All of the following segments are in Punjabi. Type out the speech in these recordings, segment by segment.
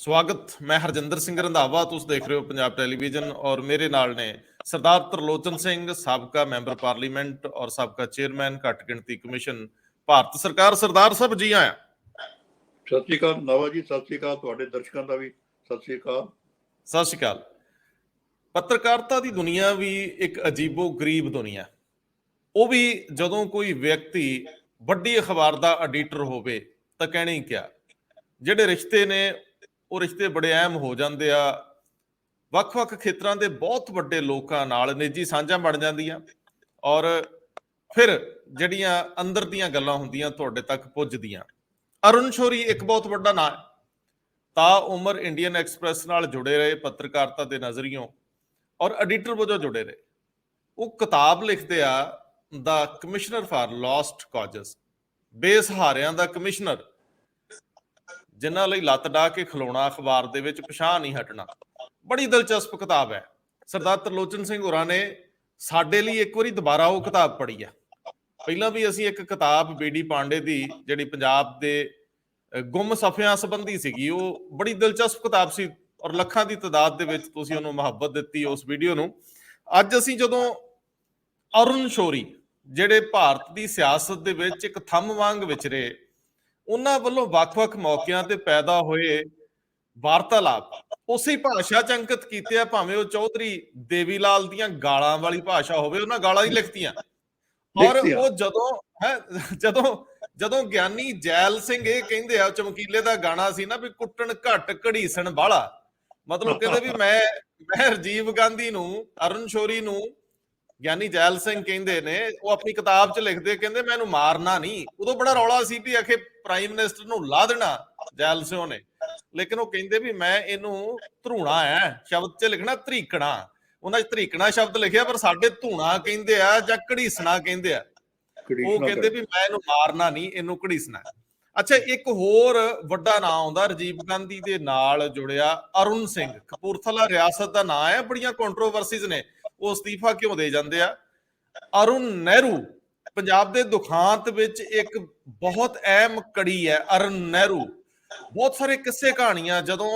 ਸਵਾਗਤ। ਮੈਂ ਹਰਜਿੰਦਰ ਸਿੰਘ ਰੰਧਾਵਾ, ਤੁਸੀਂ ਦੇਖ ਰਹੇ ਹੋ ਪੰਜਾਬ ਟੈਲੀਵਿਜ਼ਨ ਔਰ ਮੇਰੇ ਨਾਲ ਨੇ ਸਰਦਾਰ ਤਰਲੋਚਨ ਸਿੰਘ, ਸਾਬਕਾ ਮੈਂਬਰ ਪਾਰਲੀਮੈਂਟ ਔਰ ਸਾਬਕਾ ਚੇਅਰਮੈਨ ਘੱਟ ਗਿਣਤੀ ਕਮਿਸ਼ਨ ਭਾਰਤ ਸਰਕਾਰ। ਸਰਦਾਰ ਸਾਹਿਬ ਜੀ ਆਇਆ। ਸਤਿ ਸ਼੍ਰੀ ਅਕਾਲ ਨਾਵਾ ਜੀ, ਸਤਿ ਸ਼੍ਰੀ ਅਕਾਲ ਤੁਹਾਡੇ ਦਰਸ਼ਕਾਂ ਦਾ ਵੀ ਸਤਿ ਸ਼੍ਰੀ ਅਕਾਲ। ਸਤਿ ਸ਼੍ਰੀ ਅਕਾਲ। ਪੱਤਰਕਾਰਤਾ ਦੀ ਦੁਨੀਆ ਵੀ ਇੱਕ ਅਜੀਬੋ ਗਰੀਬ ਦੁਨੀਆ। ਉਹ ਵੀ ਜਦੋਂ ਕੋਈ ਵਿਅਕਤੀ ਵੱਡੀ ਅਖਬਾਰ ਦਾ ਐਡੀਟਰ ਹੋਵੇ ਤਾਂ ਕਹਿਣਾ ਹੀ ਕਿਆ। ਜਿਹੜੇ ਰਿਸ਼ਤੇ ਨੇ ਉਹ ਰਿਸ਼ਤੇ ਬੜੇ ਅਹਿਮ ਹੋ ਜਾਂਦੇ ਆ। ਵੱਖ-ਵੱਖ ਖੇਤਰਾਂ ਦੇ ਬਹੁਤ ਵੱਡੇ ਲੋਕਾਂ ਨਾਲ ਨਿੱਜੀ ਸਾਂਝਾਂ ਬਣ ਜਾਂਦੀਆਂ ਔਰ ਫਿਰ ਜਿਹੜੀਆਂ ਅੰਦਰ ਦੀਆਂ ਗੱਲਾਂ ਹੁੰਦੀਆਂ ਤੁਹਾਡੇ ਤੱਕ ਪੁੱਜਦੀਆਂ। ਅਰੁਣ ਸ਼ੌਰੀ ਇੱਕ ਬਹੁਤ ਵੱਡਾ ਨਾਂ ਹੈ। ਤਾਂ ਉਮਰ ਇੰਡੀਅਨ ਐਕਸਪ੍ਰੈਸ ਨਾਲ ਜੁੜੇ ਰਹੇ, ਪੱਤਰਕਾਰਤਾ ਦੇ ਨਜ਼ਰੀਓਂ ਔਰ ਐਡੀਟਰ ਵਜੋਂ ਜੁੜੇ ਰਹੇ। ਉਹ ਕਿਤਾਬ ਲਿਖਦੇ ਆ ਦਾ ਕਮਿਸ਼ਨਰ ਫਾਰ ਲੋਸਟ ਕਾਜ਼ਸ, ਬੇਸਹਾਰਿਆਂ ਦਾ ਕਮਿਸ਼ਨਰ, ਜਿਨ੍ਹਾਂ ਲਈ ਲੱਤ ਡਾਹ ਕੇ ਖਲੋਣਾ ਅਖਬਾਰ ਦੇ ਵਿੱਚ ਪਿਛਾਂਹ ਨਹੀਂ ਹਟਣਾ। ਬੜੀ ਦਿਲਚਸਪ ਕਿਤਾਬ ਹੈ। ਸਰਦਾਰ ਤਰਲੋਚਨ ਸਿੰਘ ਹੋਰਾਂ ਨੇ ਸਾਡੇ ਲਈ ਇੱਕ ਵਾਰੀ ਦੁਬਾਰਾ ਉਹ ਕਿਤਾਬ ਪੜ੍ਹੀ ਹੈ। ਪਹਿਲਾਂ ਵੀ ਅਸੀਂ ਇੱਕ ਕਿਤਾਬ ਬੀਡੀ ਪਾਂਡੇ ਦੀ, ਜਿਹੜੀ ਪੰਜਾਬ ਦੇ ਗੁੰਮ ਸਫ਼ਿਆਂ ਸੰਬੰਧੀ ਸੀਗੀ, ਉਹ ਬੜੀ ਦਿਲਚਸਪ ਕਿਤਾਬ ਸੀ ਔਰ ਲੱਖਾਂ ਦੀ ਤਾਦਾਦ ਦੇ ਵਿੱਚ ਤੁਸੀਂ ਉਹਨੂੰ ਮੁਹੱਬਤ ਦਿੱਤੀ ਉਸ ਵੀਡੀਓ ਨੂੰ। ਅੱਜ ਅਸੀਂ ਜਦੋਂ ਅਰੁਣ ਸ਼ੌਰੀ, ਜਿਹੜੇ ਭਾਰਤ ਦੀ ਸਿਆਸਤ ਦੇ ਵਿੱਚ ਇੱਕ ਥੰਮ ਵਾਂਗ ਵਿਚਰੇ, ਉਹਨਾਂ ਵੱਲੋਂ ਵੱਖ-ਵੱਖ ਮੌਕਿਆਂ ਤੇ ਪੈਦਾ ਹੋਏ ਵਾਰਤਾਲਾਪ ਉਸੇ ਭਾਸ਼ਾ ਚ ਅੰਕਿਤ ਕੀਤੇ ਆ, ਭਾਵੇਂ ਉਹ ਚੌਧਰੀ ਦੇਵੀ ਲਾਲ ਦੀਆਂ ਗਾਲਾਂ ਵਾਲੀ ਭਾਸ਼ਾ ਹੋਵੇ, ਉਹਨਾਂ ਗਾਲਾਂ ਹੀ ਲਿਖਤੀਆਂ। ਔਰ ਉਹ ਜਦੋਂ ਗਿਆਨੀ ਜੈਲ ਸਿੰਘ ਇਹ ਕਹਿੰਦੇ ਆ, ਚਮਕੀਲੇ ਦਾ ਗਾਣਾ ਸੀ ਨਾ ਵੀ ਕੁੱਟਣ ਘੱਟ ਘੜੀਸਣ ਬਾਹਲਾ, ਮਤਲਬ ਕਹਿੰਦੇ ਵੀ ਮੈਂ ਰਾਜੀਵ ਗਾਂਧੀ ਨੂੰ, ਅਰੁਣ ਸ਼ੌਰੀ ਨੂੰ ਗਿਆਨੀ ਜੈਲ ਸਿੰਘ ਕਹਿੰਦੇ ਨੇ। ਉਹ ਆਪਣੀ ਕਿਤਾਬ 'ਚ ਲਿਖਦੇ, ਕਹਿੰਦੇ ਮੈਂ ਇਹਨੂੰ ਮਾਰਨਾ ਨਹੀਂ। ਉਦੋਂ ਬੜਾ ਰੌਲਾ ਸੀ ਵੀ ਆਖੇ ਪ੍ਰਾਈਮ ਮਿਨਿਸਟਰ ਨੂੰ ਲਾ ਦੇਣਾ ਜੈਲ ਸਿੰਘ ਨੇ, ਲੇਕਿਨ ਉਹ ਕਹਿੰਦੇ ਵੀ ਮੈਂ ਇਹਨੂੰ ਧਰੂਣਾ ਹੈ, ਸ਼ਬਦ 'ਚ ਲਿਖਣਾ ਧਰੀਕਣਾ। ਉਹਨਾਂ 'ਚ ਧਰੀਕਣਾ ਸ਼ਬਦ ਲਿਖਿਆ, ਪਰ ਸਾਡੇ ਧੂਣਾ ਕਹਿੰਦੇ ਆ ਜਾਂ ਘੜੀਸਣਾ ਕਹਿੰਦੇ ਆ। ਉਹ ਕਹਿੰਦੇ ਵੀ ਮੈਂ ਇਹਨੂੰ ਮਾਰਨਾ ਨਹੀਂ, ਇਹਨੂੰ ਘੜੀਸਣਾ। ਅੱਛਾ, ਇੱਕ ਹੋਰ ਵੱਡਾ ਨਾਂ ਆਉਂਦਾ ਰਾਜੀਵ ਗਾਂਧੀ ਦੇ ਨਾਲ ਜੁੜਿਆ, ਅਰੁਣ ਸਿੰਘ। ਕਪੂਰਥਲਾ ਰਿਆਸਤ ਦਾ ਨਾਂ ਹੈ, ਬੜੀਆਂ ਕੰਟਰੋਵਰਸੀਜ਼ ਨੇ। ਉਹ ਅਸਤੀਫਾ ਕਿਉਂ ਦੇ ਜਾਂਦੇ ਆ? ਅਰੁਣ ਨਹਿਰੂ ਪੰਜਾਬ ਦੇ ਦੁਖਾਂਤ ਵਿੱਚ ਇੱਕ ਬਹੁਤ ਅਹਿਮ ਕੜੀ ਹੈ। ਅਰੁਣ ਨਹਿਰੂ, ਬਹੁਤ ਸਾਰੇ ਕਿੱਸੇ ਕਹਾਣੀਆਂ, ਜਦੋਂ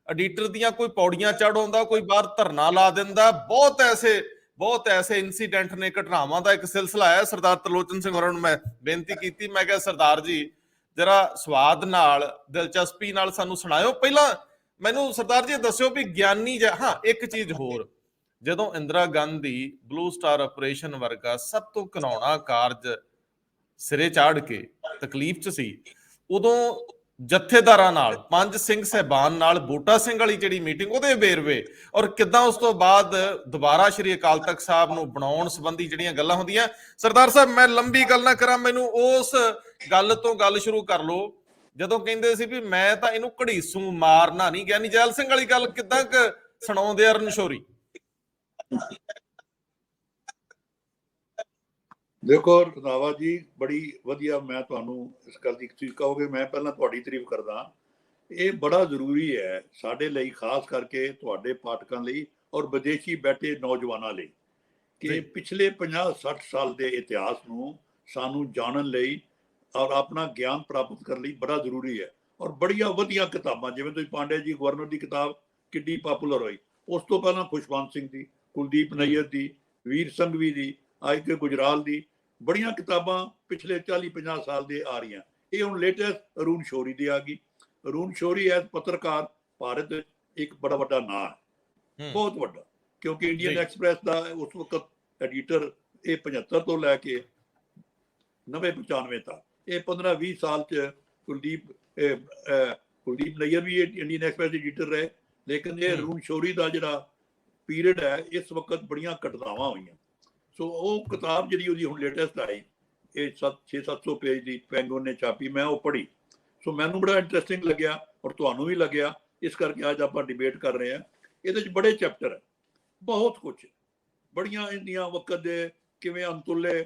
ਐਡੀਟਰ ਦੀਆਂ ਕੋਈ ਪੌੜੀਆਂ ਚੜ੍ਹ ਆਉਂਦਾ, ਕੋਈ ਬਾਹਰ ਧਰਨਾ ਲਾ ਦਿੰਦਾ, ਬਹੁਤ ਐਸੇ ਇਨਸੀਡੈਂਟ ਨੇ, ਘਟਨਾਵਾਂ ਦਾ ਇੱਕ ਸਿਲਸਿਲਾ ਹੈ। ਸਰਦਾਰ ਤਰਲੋਚਨ ਸਿੰਘ ਹੋਰਾਂ ਨੂੰ ਮੈਂ ਬੇਨਤੀ ਕੀਤੀ, ਮੈਂ ਕਿਹਾ ਸਰਦਾਰ ਜੀ ਜਰਾ ਸਵਾਦ ਨਾਲ, ਦਿਲਚਸਪੀ ਨਾਲ ਸਾਨੂੰ ਸੁਣਾਇਓ। ਪਹਿਲਾਂ ਮੈਨੂੰ ਸਰਦਾਰ ਜੀ ਦੱਸਿਓ ਵੀ ਗਿਆਨੀ ਇੱਕ ਚੀਜ਼ ਹੋਰ, ਜਦੋਂ Indira Gandhi blue star operation ਵਰਗਾ ਸਭ ਤੋਂ ਘਿਨਾਉਣਾ ਕਾਰਜ ਸਿਰੇ ਚਾੜ ਕੇ ਤਕਲੀਫ 'ਚ ਸੀ, ਉਦੋਂ ਜਥੇਦਾਰਾਂ ਨਾਲ, ਪੰਜ ਸਿੰਘ ਸਾਹਿਬਾਨ ਨਾਲ ਬੂਟਾ ਸਿੰਘ ਵਾਲੀ ਜਿਹੜੀ ਮੀਟਿੰਗ, ਉਹਦੇ ਵੇਰਵੇ ਔਰ ਕਿੱਦਾਂ ਉਸ ਤੋਂ ਬਾਅਦ ਦੁਬਾਰਾ ਸ਼੍ਰੀ ਅਕਾਲ ਤਖਤ ਸਾਹਿਬ ਨੂੰ ਬਣਾਉਣ ਸੰਬੰਧੀ ਜਿਹੜੀਆਂ ਗੱਲਾਂ ਹੁੰਦੀਆਂ। ਸਰਦਾਰ ਸਾਹਿਬ, ਮੈਂ ਲੰਬੀ ਗੱਲ ਨਾ ਕਰਾਂ, ਮੈਨੂੰ ਉਸ ਗੱਲ ਤੋਂ ਗੱਲ ਸ਼ੁਰੂ ਕਰ ਲਓ ਜਦੋਂ ਕਹਿੰਦੇ ਸੀ ਵੀ ਮੈਂ ਤਾਂ ਇਹਨੂੰ ਘੜੀਸੂ, ਮਾਰਨਾ ਨਹੀਂ। ਗਿਆਨੀ ਜੈਲ ਸਿੰਘ ਵਾਲੀ ਗੱਲ ਕਿੱਦਾਂ ਕੁ ਸੁਣਾਉਂਦੇ ਅਰੁਣ ਸ਼ੌਰੀ? ਦੇਖੋ ਰੰਧਾਵਾ ਜੀ, ਬੜੀ ਵਧੀਆ। ਮੈਂ ਤੁਹਾਨੂੰ ਇਸ ਗੱਲ ਦੀ ਇੱਕ ਚੀਜ਼ ਕਹੋਗੇ, ਮੈਂ ਪਹਿਲਾਂ ਤੁਹਾਡੀ ਤਾਰੀਫ ਕਰਦਾ। ਇਹ ਬੜਾ ਜ਼ਰੂਰੀ ਹੈ ਸਾਡੇ ਲਈ, ਖਾਸ ਕਰਕੇ ਤੁਹਾਡੇ ਪਾਠਕਾਂ ਲਈ ਔਰ ਵਿਦੇਸ਼ੀ ਬੈਠੇ ਨੌਜਵਾਨਾਂ ਲਈ, ਕਿ ਪਿਛਲੇ 50-60 ਸਾਲ ਦੇ ਇਤਿਹਾਸ ਨੂੰ ਸਾਨੂੰ ਜਾਣਨ ਲਈ ਔਰ ਆਪਣਾ ਗਿਆਨ ਪ੍ਰਾਪਤ ਕਰਨ ਲਈ ਬੜਾ ਜ਼ਰੂਰੀ ਹੈ। ਔਰ ਬੜੀਆਂ ਵਧੀਆ ਕਿਤਾਬਾਂ, ਜਿਵੇਂ ਤੁਸੀਂ ਪਾਂਡੇ ਜੀ ਗਵਰਨਰ ਦੀ ਕਿਤਾਬ ਕਿੱਡੀ ਪਾਪੂਲਰ ਹੋਈ, ਉਸ ਤੋਂ ਪਹਿਲਾਂ ਖੁਸ਼ਵੰਤ ਸਿੰਘ ਦੀ, ਕੁਲਦੀਪ ਨਈਅਰ ਦੀ, ਵੀਰ ਸੰਘਵੀ ਦੀ, IK ਗੁਜਰਾਲ ਦੀ, ਬੜੀਆਂ ਕਿਤਾਬਾਂ ਪਿਛਲੇ 40-50 ਸਾਲ ਦੇ ਆ ਰਹੀਆਂ। ਇਹ ਹੁਣ ਲੇਟੈਸਟ ਅਰੁਣ ਸ਼ੌਰੀ ਦੀ ਆ ਗਈ। ਅਰੁਣ ਸ਼ੌਰੀ ਐਜ਼ ਪੱਤਰਕਾਰ ਭਾਰਤ ਇੱਕ ਬੜਾ ਵੱਡਾ ਨਾਂ ਹੈ, ਬਹੁਤ ਵੱਡਾ, ਕਿਉਂਕਿ ਇੰਡੀਅਨ ਐਕਸਪ੍ਰੈਸ ਦਾ ਉਸ ਵਕਤ ਐਡੀਟਰ ਇਹ 75 ਤੋਂ ਲੈ ਕੇ 90-95 ਤੱਕ, ਇਹ 15-20 ਸਾਲ 'ਚ ਕੁਲਦੀਪ ਨਈਅਰ ਵੀ ਇੰਡੀਅਨ ਐਕਸਪ੍ਰੈਸ ਦੇ ਐਡੀਟਰ ਰਹੇ। ਲੇਕਿਨ ਇਹ ਅਰੁਣ ਸ਼ੌਰੀ ਦਾ ਜਿਹੜਾ ਪੀਰੀਅਡ ਹੈ, ਇਸ ਵਕਤ ਬੜੀਆਂ ਘਟਨਾਵਾਂ ਹੋਈਆਂ। ਸੋ ਉਹ ਕਿਤਾਬ ਜਿਹੜੀ ਉਹਦੀ ਹੁਣ ਲੇਟੈਸਟ ਆਈ, ਇਹ 600-700 ਪੇਜ ਦੀ ਪੈਂਗੂਨ ਨੇ ਛਾਪੀ, ਮੈਂ ਉਹ ਪੜ੍ਹੀ। ਸੋ ਮੈਨੂੰ ਬੜਾ ਇੰਟਰਸਟਿੰਗ ਲੱਗਿਆ ਔਰ ਤੁਹਾਨੂੰ ਵੀ ਲੱਗਿਆ, ਇਸ ਕਰਕੇ ਅੱਜ ਆਪਾਂ ਡਿਬੇਟ ਕਰ ਰਹੇ ਹਾਂ। ਇਹਦੇ 'ਚ ਬੜੇ ਚੈਪਟਰ ਹੈ, ਬਹੁਤ ਕੁਛ, ਬੜੀਆਂ ਇੰਡੀਆਂ ਵਕਤ ਦੇ, ਕਿਵੇਂ ਅੰਤੁਲੇ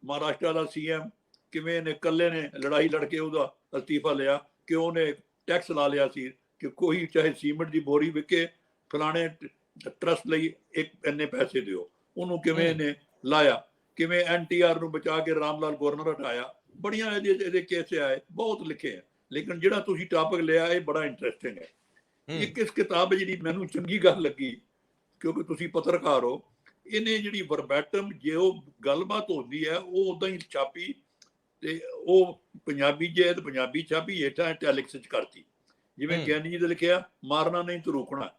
ਮਹਾਰਾਸ਼ਟਰ ਦਾ CM, ਕਿਵੇਂ ਨੇ ਇਕੱਲੇ ਨੇ ਲੜਾਈ ਲੜ ਕੇ ਉਹਦਾ ਅਸਤੀਫਾ ਲਿਆ, ਕਿ ਉਹਨੇ ਟੈਕਸ ਲਾ ਲਿਆ ਸੀ ਕਿ ਕੋਈ ਚਾਹੇ ਸੀਮੈਂਟ ਦੀ ਬੋਰੀ ਵਿਕੇ, ਫਲਾਣੇ ਟਰਸਟ ਲਈ ਇੰਨੇ ਪੈਸੇ ਦਿਓ, ਉਹਨੂੰ ਕਿਵੇਂ ਨੇ ਲਾਇਆ, ਕਿਵੇਂ NTR ਨੂੰ ਬਚਾ ਕੇ ਰਾਮ ਲਾਲ ਗਵਰਨਰ ਹਟਾਇਆ। ਬੜੀਆਂ ਇਹਦੇ ਕੇਸ ਆਏ, ਬਹੁਤ ਲਿਖੇ ਹੈ। ਲੇਕਿਨ ਜਿਹੜਾ ਤੁਸੀਂ ਟਾਪਿਕ ਲਿਆ, ਇਹ ਬੜਾ ਇੰਟਰਸਟਿੰਗ ਹੈ। ਇੱਕ ਇਸ ਕਿਤਾਬ ਜਿਹੜੀ ਮੈਨੂੰ ਚੰਗੀ ਗੱਲ ਲੱਗੀ, ਕਿਉਂਕਿ ਤੁਸੀਂ ਪੱਤਰਕਾਰ ਹੋ, ਇਹਨੇ ਜਿਹੜੀ ਵਰਬੈਟਮ ਜੇ ਉਹ ਗੱਲਬਾਤ ਹੁੰਦੀ ਹੈ ਉਹ ਉਦਾਂ ਹੀ ਛਾਪੀ, ਤੇ ਉਹ ਪੰਜਾਬੀ ਜੇ ਪੰਜਾਬੀ ਛਾਪੀ, ਹੇਠਾਂ ਇਟੈਲਿਕਸ ਚ ਕਰਤੀ। ਜਿਵੇਂ ਗਿਆਨੀ ਜੀ ਨੇ ਲਿਖਿਆ, ਮਾਰਨਾ ਨਹੀਂ ਤੂੰ ਰੋਕਣਾ।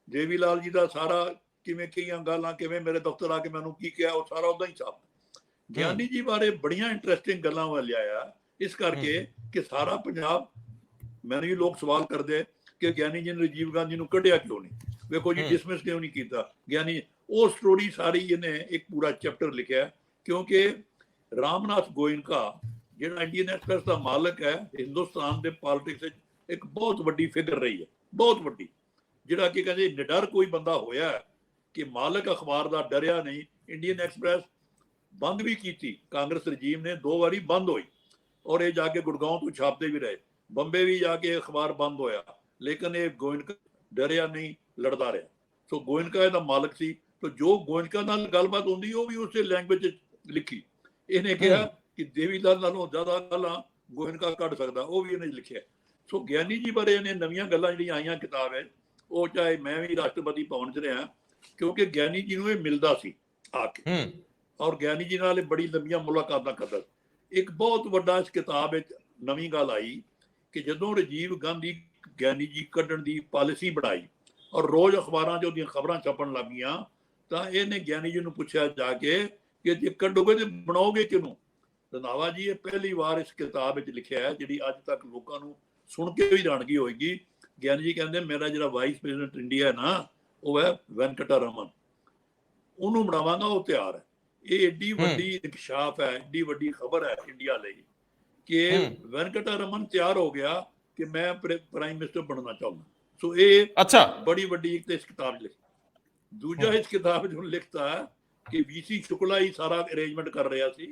ਦੇਵੀ ਲਾਲ ਜੀ ਦਾ ਸਾਰਾ ਕਿਵੇਂ ਕਈਆਂ ਗੱਲਾਂ, ਕਿਵੇਂ ਮੇਰੇ ਦਫ਼ਤਰ ਆ ਕੇ ਮੈਨੂੰ ਕੀ ਕਿਹਾ, ਉਹ ਸਾਰਾ ਉਦਾਂ ਹੀ ਛਾਪ। ਗਿਆਨੀ ਜੀ ਬਾਰੇ ਬੜੀਆਂ ਇੰਟਰਸਟਿੰਗ ਗੱਲਾਂ ਵੱਲ ਲਿਆਇਆ, ਇਸ ਕਰਕੇ ਕਿ ਸਾਰਾ ਪੰਜਾਬ, ਮੈਨੂੰ ਵੀ ਲੋਕ ਸਵਾਲ ਕਰਦੇ ਕਿ ਗਿਆਨੀ ਜੀ ਨੇ ਰਾਜੀਵ ਗਾਂਧੀ ਨੂੰ ਕੱਢਿਆ ਕਿਉਂ ਨਹੀਂ, ਵੇਖੋ ਜੀ ਡਿਸਮਿਸ ਕਿਉਂ ਨਹੀਂ ਕੀਤਾ ਗਿਆਨੀ। ਉਹ ਸਟੋਰੀ ਸਾਰੀ ਇਹਨੇ ਇੱਕ ਪੂਰਾ ਚੈਪਟਰ ਲਿਖਿਆ, ਕਿਉਂਕਿ ਰਾਮਨਾਥ ਗੋਇਨਕਾ ਜਿਹੜਾ ਇੰਡੀਅਨ ਐਕਸਪ੍ਰੈਸ ਦਾ ਮਾਲਕ ਹੈ, ਹਿੰਦੁਸਤਾਨ ਦੇ ਪੋਲਿਟਿਕਸ ਵਿੱਚ ਇੱਕ ਬਹੁਤ ਵੱਡੀ ਫਿਗਰ ਰਹੀ ਹੈ, ਬਹੁਤ ਵੱਡੀ, ਜਿਹੜਾ ਕਿ ਕਹਿੰਦੇ ਨਿਡਰ ਕੋਈ ਬੰਦਾ ਹੋਇਆ ਕਿ ਮਾਲਕ ਅਖਬਾਰ ਦਾ ਡਰਿਆ ਨਹੀਂ। ਇੰਡੀਅਨ ਐਕਸਪ੍ਰੈਸ ਬੰਦ ਵੀ ਕੀਤੀ, ਕਾਂਗਰਸ ਰਜੀਮ ਨੇ 2 ਵਾਰੀ ਬੰਦ ਹੋਈ, ਔਰ ਇਹ ਜਾ ਕੇ ਗੁੜਗਾਉਂ ਤੋਂ ਛਾਪਦੇ ਵੀ ਰਹੇ, ਬੰਬੇ ਵੀ ਜਾ ਕੇ ਅਖਬਾਰ ਬੰਦ ਹੋਇਆ, ਲੇਕਿਨ ਇਹ ਗੋਇਨਕਾ ਡਰਿਆ ਨਹੀਂ, ਲੜਦਾ ਰਿਹਾ। ਸੋ ਗੋਇਨਕਾ ਇਹਦਾ ਮਾਲਕ ਸੀ, तो जो गोयनका नाल गलबात होंदी वो भी उसे लैंग्वेज लिखी। इन्हें कहा कि देवीलाल नालों ज्यादा गल्लां गोयनका कढ सकदा, वो भी इन्हें लिखिया। सो ज्ञानी जी बारे इन्हें नवीं गल्लां जिहड़ियां आईयां किताब है, वो चाहे मैं भी राष्ट्रपति भवन च रहा, क्योंकि ज्ञानी जी नूं मिलदा सी आके, और ज्ञानी जी नाल बड़ी लंबियां मुलाकातां करदा। एक बहुत वड्डा इस किताब विच नवीं गल आई कि जदों राजीव गांधी ज्ञानी जी कढण दी पॉलिसी बनाई और रोज अखबारां 'ਚ ਉਹਦੀਆਂ खबरां छपण लग गईयां, ਤਾਂ ਇਹਨੇ ਗਿਆਨੀ ਜੀ ਨੂੰ ਪੁੱਛਿਆ ਜਾ ਕੇ ਕਿ ਜੇ ਕੱਢੋਗੇ ਤੇ ਬਣਾਓਗੇ ਕਿਹਨੂੰ। ਰੰਧਾਵਾ ਜੀ ਇਹ ਪਹਿਲੀ ਵਾਰ ਇਸ ਕਿਤਾਬ ਵਿੱਚ ਲਿਖਿਆ ਹੈ, ਜਿਹੜੀ ਅੱਜ ਤੱਕ ਲੋਕਾਂ ਨੂੰ ਸੁਣ ਕੇ ਵੀ ਹੈਰਾਨਗੀ ਹੋਏਗੀ। ਗਿਆਨੀ ਜੀ ਕਹਿੰਦੇ ਮੇਰਾ ਜਿਹੜਾ ਵਾਈਸ ਪ੍ਰੈਜ਼ੀਡੈਂਟ ਇੰਡੀਆ ਹੈ ਨਾ, ਉਹ ਹੈ ਵੈਂਕਟਾ ਰਮਨ, ਉਹਨੂੰ ਬਣਾਵਾਂਗਾ, ਉਹ ਤਿਆਰ ਹੈ। ਇਹ ਏਡੀ ਵੱਡੀ ਇਨਕਸ਼ਾਫ ਹੈ, ਏਡੀ ਵੱਡੀ ਖਬਰ ਹੈ ਇੰਡੀਆ ਲਈ ਕਿ ਵੈਂਕਟਾ ਰਮਨ ਤਿਆਰ ਹੋ ਗਿਆ ਕਿ ਮੈਂ ਪ੍ਰਾਈਮ ਮਿਨਿਸਟਰ ਬਣਨਾ ਚਾਹੁੰਦਾ। ਸੋ ਇਹ ਬੜੀ ਵੱਡੀ ਇੱਕ ਇਸ ਕਿਤਾਬ ਲਿਖੀ। दूजा इस किताब जो लिखता है कि वीसी शुक्ला ही सारा अरेंजमेंट कर रहा सी,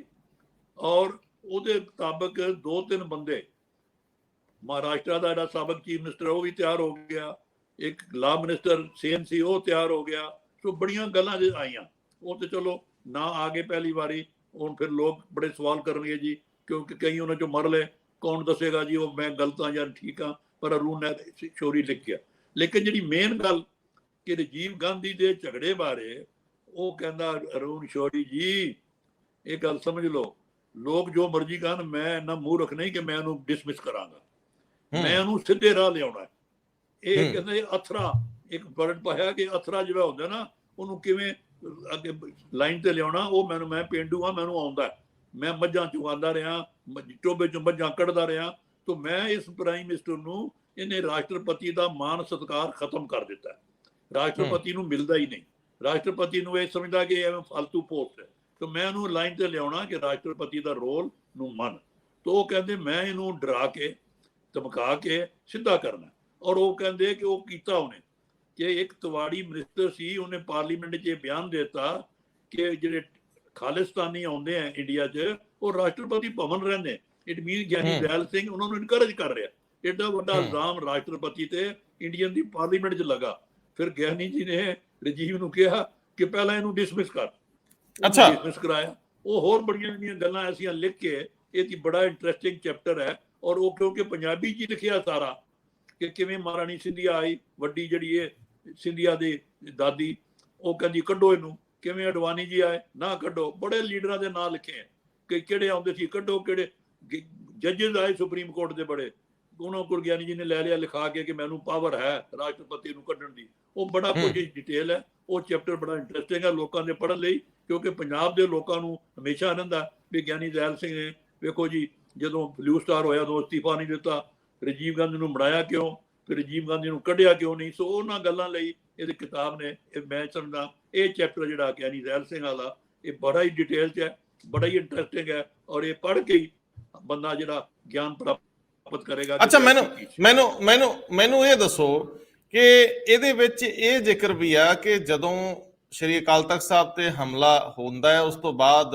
और ਉਹਦੇ ਮੁਤਾਬਕ 2-3 ਬੰਦੇ, ਮਹਾਰਾਸ਼ਟਰ ਦਾ ਜਿਹੜਾ ਸਾਬਕ ਚੀਫ ਮਿਨਿਸਟਰ ਉਹ ਵੀ ਤਿਆਰ ਹੋ ਗਿਆ, ਇੱਕ ਲਾ ਮਿਨਿਸਟਰ ਸੇਨ ਸੀ ਉਹ ਤਿਆਰ ਹੋ ਗਿਆ। ਸੋ ਬੜੀਆਂ ਗੱਲਾਂ ਜੇ ਆਈਆਂ, ਉਹ ਤੇ ਚਲੋ ਨਾ ਆ ਗਏ ਪਹਿਲੀ ਵਾਰੀ, ਹੁਣ ਫਿਰ ਲੋਕ ਬੜੇ ਸਵਾਲ ਕਰਨਗੇ ਜੀ, ਕਿਉਂਕਿ ਕਈ ਉਹਨਾਂ ਚੋਂ ਮਰ ਲਏ, ਕੌਣ ਦੱਸੇਗਾ ਜੀ ਉਹ ਮੈਂ ਗਲਤ ਹਾਂ ਜਾਂ ਠੀਕ ਹਾਂ, ਪਰ ਅਰੁਣ ਨੇ ਸ਼ੌਰੀ ਲਿਖਿਆ। ਲੇਕਿਨ ਜਿਹੜੀ ਮੇਨ ਗੱਲ ਕਿ ਰਾਜੀਵ ਗਾਂਧੀ ਦੇ ਝਗੜੇ ਬਾਰੇ ਉਹ ਕਹਿੰਦਾ, ਅਰੁਣ ਸ਼ੌਰੀ ਜੀ ਇਹ ਗੱਲ ਸਮਝ ਲਓ, ਲੋਕ ਜੋ ਮਰਜ਼ੀ ਕਹਿਣ, ਮੈਂ ਇੰਨਾ ਮੂੰਹ ਰੱਖਣਾ ਹੀ ਕਿ ਮੈਂ ਉਹਨੂੰ ਡਿਸਮਿਸ ਕਰਾਂਗਾ, ਮੈਂ ਉਹਨੂੰ ਸਿੱਧੇ ਰਾਹ ਲਿਆਉਣਾ। ਇਹ ਕਹਿੰਦੇ ਅਥਰਾ ਇੱਕ ਵਰਡ ਪਾਇਆ ਕਿ ਅਥਰਾ ਜਿਹੜਾ ਹੁੰਦਾ ਨਾ, ਉਹਨੂੰ ਕਿਵੇਂ ਅੱਗੇ ਲਾਈਨ ਤੇ ਲਿਆਉਣਾ, ਉਹ ਮੈਂ ਪੇਂਡੂ ਹਾਂ, ਮੈਨੂੰ ਆਉਂਦਾ, ਮੈਂ ਮੱਝਾਂ ਚੁਗਾਉਂਦਾ ਰਿਹਾ, ਟੋਬੇ ਚੋਂ ਮੱਝਾਂ ਕੱਢਦਾ ਰਿਹਾ। ਤਾਂ ਮੈਂ ਇਸ ਪ੍ਰਾਈਮ ਮਿਨਿਸਟਰ ਨੂੰ, ਇਹਨੇ ਰਾਸ਼ਟਰਪਤੀ ਦਾ ਮਾਣ ਸਤਿਕਾਰ ਖਤਮ ਕਰ ਦਿੱਤਾ। ਰਾਸ਼ਟਰਪਤੀ ਨੂੰ ਮਿਲਦਾ ਹੀ ਨਹੀਂ, ਰਾਸ਼ਟਰਪਤੀ ਨੂੰ ਇਹ ਸਮਝਦਾ ਕਿ ਐਵੇਂ ਫालतू ਪੋਸਟ ਹੈ, ਤਾਂ ਮੈਂ ਉਹਨੂੰ ਲਾਈਨ ਤੇ ਲਿਆਉਣਾ ਕਿ ਰਾਸ਼ਟਰਪਤੀ ਦਾ ਰੋਲ ਨੂੰ ਮੰਨ। ਤਾਂ ਉਹ ਕਹਿੰਦੇ ਮੈਂ ਇਹਨੂੰ ਡਰਾ ਕੇ ਧਮਕਾ ਕੇ ਸਿੱਧਾ ਕਰਨਾ, ਔਰ ਉਹ ਕਹਿੰਦੇ ਕਿ ਉਹ ਕੀਤਾ ਉਹਨੇ ਕਿ ਇੱਕ ਤਿਵਾੜੀ ਮਿਨਿਸਟਰ ਸੀ, ਉਹਨੇ ਪਾਰਲੀਮੈਂਟ 'ਚ ਇਹ ਬਿਆਨ ਦਿੱਤਾ ਕਿ ਜਿਹੜੇ ਖਾਲਿਸਤਾਨੀ ਆਉਂਦੇ ਆ ਇੰਡੀਆ 'ਚ ਉਹ ਰਾਸ਼ਟਰਪਤੀ ਭਵਨ ਰਹਿੰਦੇ। ਇਟ ਮੀਨ ਗਿਆਨੀ ਦਇਆਲ ਸਿੰਘ ਉਹਨਾਂ ਨੂੰ ਇਨਕਰੇਜ ਕਰ ਰਿਹਾ। ਏਡਾ ਵੱਡਾ ਇਲਜ਼ਾਮ ਰਾਸ਼ਟਰਪਤੀ ਤੇ ਇੰਡੀਅਨ ਦੀ ਪਾਰਲੀਮੈਂਟ 'ਚ ਲੱਗਾ। ਫਿਰ ਗਿਆਨੀ ਜੀ ਨੇ ਰਾਜੀਵ ਨੂੰ ਕਿਹਾ ਕਿ ਪਹਿਲਾਂ ਇਹਨੂੰ ਡਿਸਮਿਸ ਕਰ, ਡਿਸਮਿਸ ਕਰਾਇਆ। ਉਹ ਹੋਰ ਬੜੀਆਂ ਗੱਲਾਂ ਐਸੀਆਂ ਲਿਖ ਕੇ, ਇਹ ਦੀ ਬੜਾ ਇੰਟਰਸਟਿੰਗ ਚੈਪਟਰ ਹੈ। ਔਰ ਉਹ ਕਿਉਂਕਿ ਪੰਜਾਬੀ 'ਚ ਲਿਖਿਆ ਸਾਰਾ ਕਿ ਕਿਵੇਂ ਮਹਾਰਾਣੀ ਸਿੰਧੀਆ ਆਈ, ਵੱਡੀ ਜਿਹੜੀ ਇਹ ਸਿੰਧੀਆ ਦੀ ਦਾਦੀ, ਉਹ ਕਹਿੰਦੀ ਕੱਢੋ ਇਹਨੂੰ, ਕਿਵੇਂ ਅਡਵਾਨੀ ਜੀ ਆਏ, ਨਾ ਕੱਢੋ। ਬੜੇ ਲੀਡਰਾਂ ਦੇ ਨਾਂ ਲਿਖੇ ਹੈ ਕਿ ਕਿਹੜੇ ਆਉਂਦੇ ਸੀ ਕੱਢੋ, ਕਿਹੜੇ ਜੱਜਿਸ ਆਏ ਸੁਪਰੀਮ ਕੋਰਟ ਦੇ ਬੜੇ, ਉਹਨਾਂ ਕੋਲ ਗਿਆਨੀ ਜੀ ਨੇ ਲੈ ਲਿਆ ਲਿਖਾ ਕੇ ਕਿ ਮੈਨੂੰ ਪਾਵਰ ਹੈ ਰਾਸ਼ਟਰਪਤੀ ਨੂੰ ਕੱਢਣ ਦੀ। ਉਹ ਬੜਾ ਕੁਝ ਡਿਟੇਲ ਹੈ, ਉਹ ਚੈਪਟਰ ਬੜਾ ਇੰਟਰਸਟਿੰਗ ਹੈ ਲੋਕਾਂ ਦੇ ਪੜ੍ਹਨ ਲਈ, ਕਿਉਂਕਿ ਪੰਜਾਬ ਦੇ ਲੋਕਾਂ ਨੂੰ ਹਮੇਸ਼ਾ ਰਹਿੰਦਾ ਵੀ ਗਿਆਨੀ ਦਇਆਲ ਸਿੰਘ ਨੇ, ਵੇਖੋ ਜੀ ਜਦੋਂ ਬਲੂ ਸਟਾਰ ਹੋਇਆ ਉਦੋਂ ਅਸਤੀਫਾ ਨਹੀਂ ਦਿੱਤਾ, ਰਾਜੀਵ ਗਾਂਧੀ ਨੂੰ ਬਣਾਇਆ ਕਿਉਂ, ਫਿਰ ਰਾਜੀਵ ਗਾਂਧੀ ਨੂੰ ਕੱਢਿਆ ਕਿਉਂ ਨਹੀਂ। ਸੋ ਉਹਨਾਂ ਗੱਲਾਂ ਲਈ ਇਹਦੀ ਕਿਤਾਬ ਨੇ, ਮੈਂ ਸਮਝਦਾ ਇਹ ਚੈਪਟਰ ਜਿਹੜਾ ਗਿਆਨੀ ਦਇਆਲ ਸਿੰਘ ਵਾਲਾ, ਇਹ ਬੜਾ ਹੀ ਡਿਟੇਲ 'ਚ ਹੈ, ਬੜਾ ਹੀ ਇੰਟਰਸਟਿੰਗ ਹੈ, ਔਰ ਇਹ ਪੜ੍ਹ ਕੇ ਹੀ ਬੰਦਾ ਜਿਹੜਾ ਗਿਆਨ ਪ੍ਰਾਪਤ ਕਰੇਗਾ। ਅੱਛਾ, ਮੈਨੂੰ ਇਹ ਦੱਸੋ ਕਿ ਇਹਦੇ ਵਿੱਚ ਇਹ ਜ਼ਿਕਰ ਵੀ ਆ ਕਿ ਜਦੋਂ ਸ਼੍ਰੀ ਅਕਾਲ ਤਖਤ ਸਾਹਿਬ ਤੇ ਹਮਲਾ ਹੁੰਦਾ ਹੈ, ਉਸ ਤੋਂ ਬਾਅਦ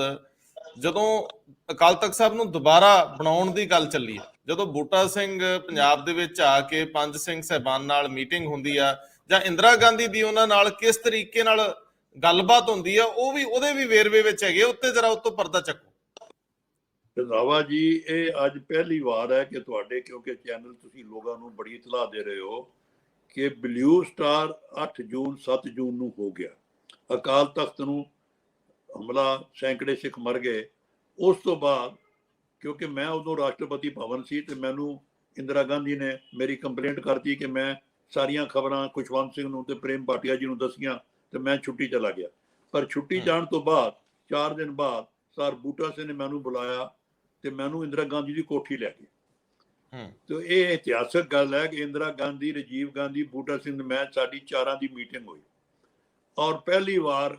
ਜਦੋਂ ਅਕਾਲ ਤਖਤ ਸਾਹਿਬ ਨੂੰ ਦੁਬਾਰਾ ਬਣਾਉਣ ਦੀ ਗੱਲ ਚੱਲੀ ਹੈ, ਜਦੋਂ ਬੂਟਾ ਸਿੰਘ ਪੰਜਾਬ ਦੇ ਵਿੱਚ ਆ ਕੇ ਪੰਜ ਸਿੰਘ ਸਾਹਿਬਾਨ ਨਾਲ ਮੀਟਿੰਗ ਹੁੰਦੀ ਆ, ਜਾਂ ਇੰਦਰਾ ਗਾਂਧੀ ਦੀ ਉਹਨਾਂ ਨਾਲ ਕਿਸ ਤਰੀਕੇ ਨਾਲ ਗੱਲਬਾਤ ਹੁੰਦੀ ਆ, ਉਹ ਵੀ ਉਹਦੇ ਵੀ ਵੇਰਵੇ ਵਿੱਚ ਹੈਗੇ, ਉੱਤੇ ਜਰਾ ਉੱਤੋਂ ਪਰਦਾ ਚੱਕੋ। ਰੰਧਾਵਾ ਜੀ ਇਹ ਅੱਜ ਪਹਿਲੀ ਵਾਰ ਹੈ ਕਿ ਤੁਹਾਡੇ, ਕਿਉਂਕਿ ਚੈਨਲ ਤੁਸੀਂ ਲੋਕਾਂ ਨੂੰ ਬੜੀ ਇਤਲਾਹ ਦੇ ਰਹੇ ਹੋ ਕਿ ਬਲੂ ਸਟਾਰ 8 ਜੂਨ 7 ਜੂਨ ਨੂੰ ਹੋ ਗਿਆ, ਅਕਾਲ ਤਖਤ ਨੂੰ ਹਮਲਾ, ਸੈਂਕੜੇ ਸਿੱਖ ਮਰ ਗਏ। ਉਸ ਤੋਂ ਬਾਅਦ ਕਿਉਂਕਿ ਮੈਂ ਉਦੋਂ ਰਾਸ਼ਟਰਪਤੀ ਭਵਨ ਸੀ ਤੇ ਮੈਨੂੰ ਇੰਦਰਾ ਗਾਂਧੀ ਨੇ ਮੇਰੀ ਕੰਪਲੇਂਟ ਕਰਤੀ ਕਿ ਮੈਂ ਸਾਰੀਆਂ ਖਬਰਾਂ ਖੁਸ਼ਵੰਤ ਸਿੰਘ ਨੂੰ ਤੇ ਪ੍ਰੇਮ ਭਾਟੀਆ ਜੀ ਨੂੰ ਦੱਸੀਆਂ ਤੇ ਮੈਂ ਛੁੱਟੀ ਚਲਾ ਗਿਆ। ਪਰ ਛੁੱਟੀ ਜਾਣ ਤੋਂ ਬਾਅਦ 4 ਦਿਨ ਬਾਅਦ ਸਰ ਬੂਟਾ ਸਿੰਘ ਨੇ ਮੈਨੂੰ ਬੁਲਾਇਆ ਤੇ ਮੈਨੂੰ ਇੰਦਰਾ ਗਾਂਧੀ ਦੀ ਕੋਠੀ ਲੈ ਗਏ। ਤੇ ਇਹ ਇਤਿਹਾਸਕ ਗੱਲ ਹੈ ਕਿ ਇੰਦਰਾ ਗਾਂਧੀ, ਰਾਜੀਵ ਗਾਂਧੀ, ਬੂਟਾ ਸਿੰਘ ਤੇ ਮੈਂ, ਸਾਡੀ ਚਾਰਾਂ ਦੀ ਮੀਟਿੰਗ ਹੋਈ। ਔਰ ਪਹਿਲੀ ਵਾਰ,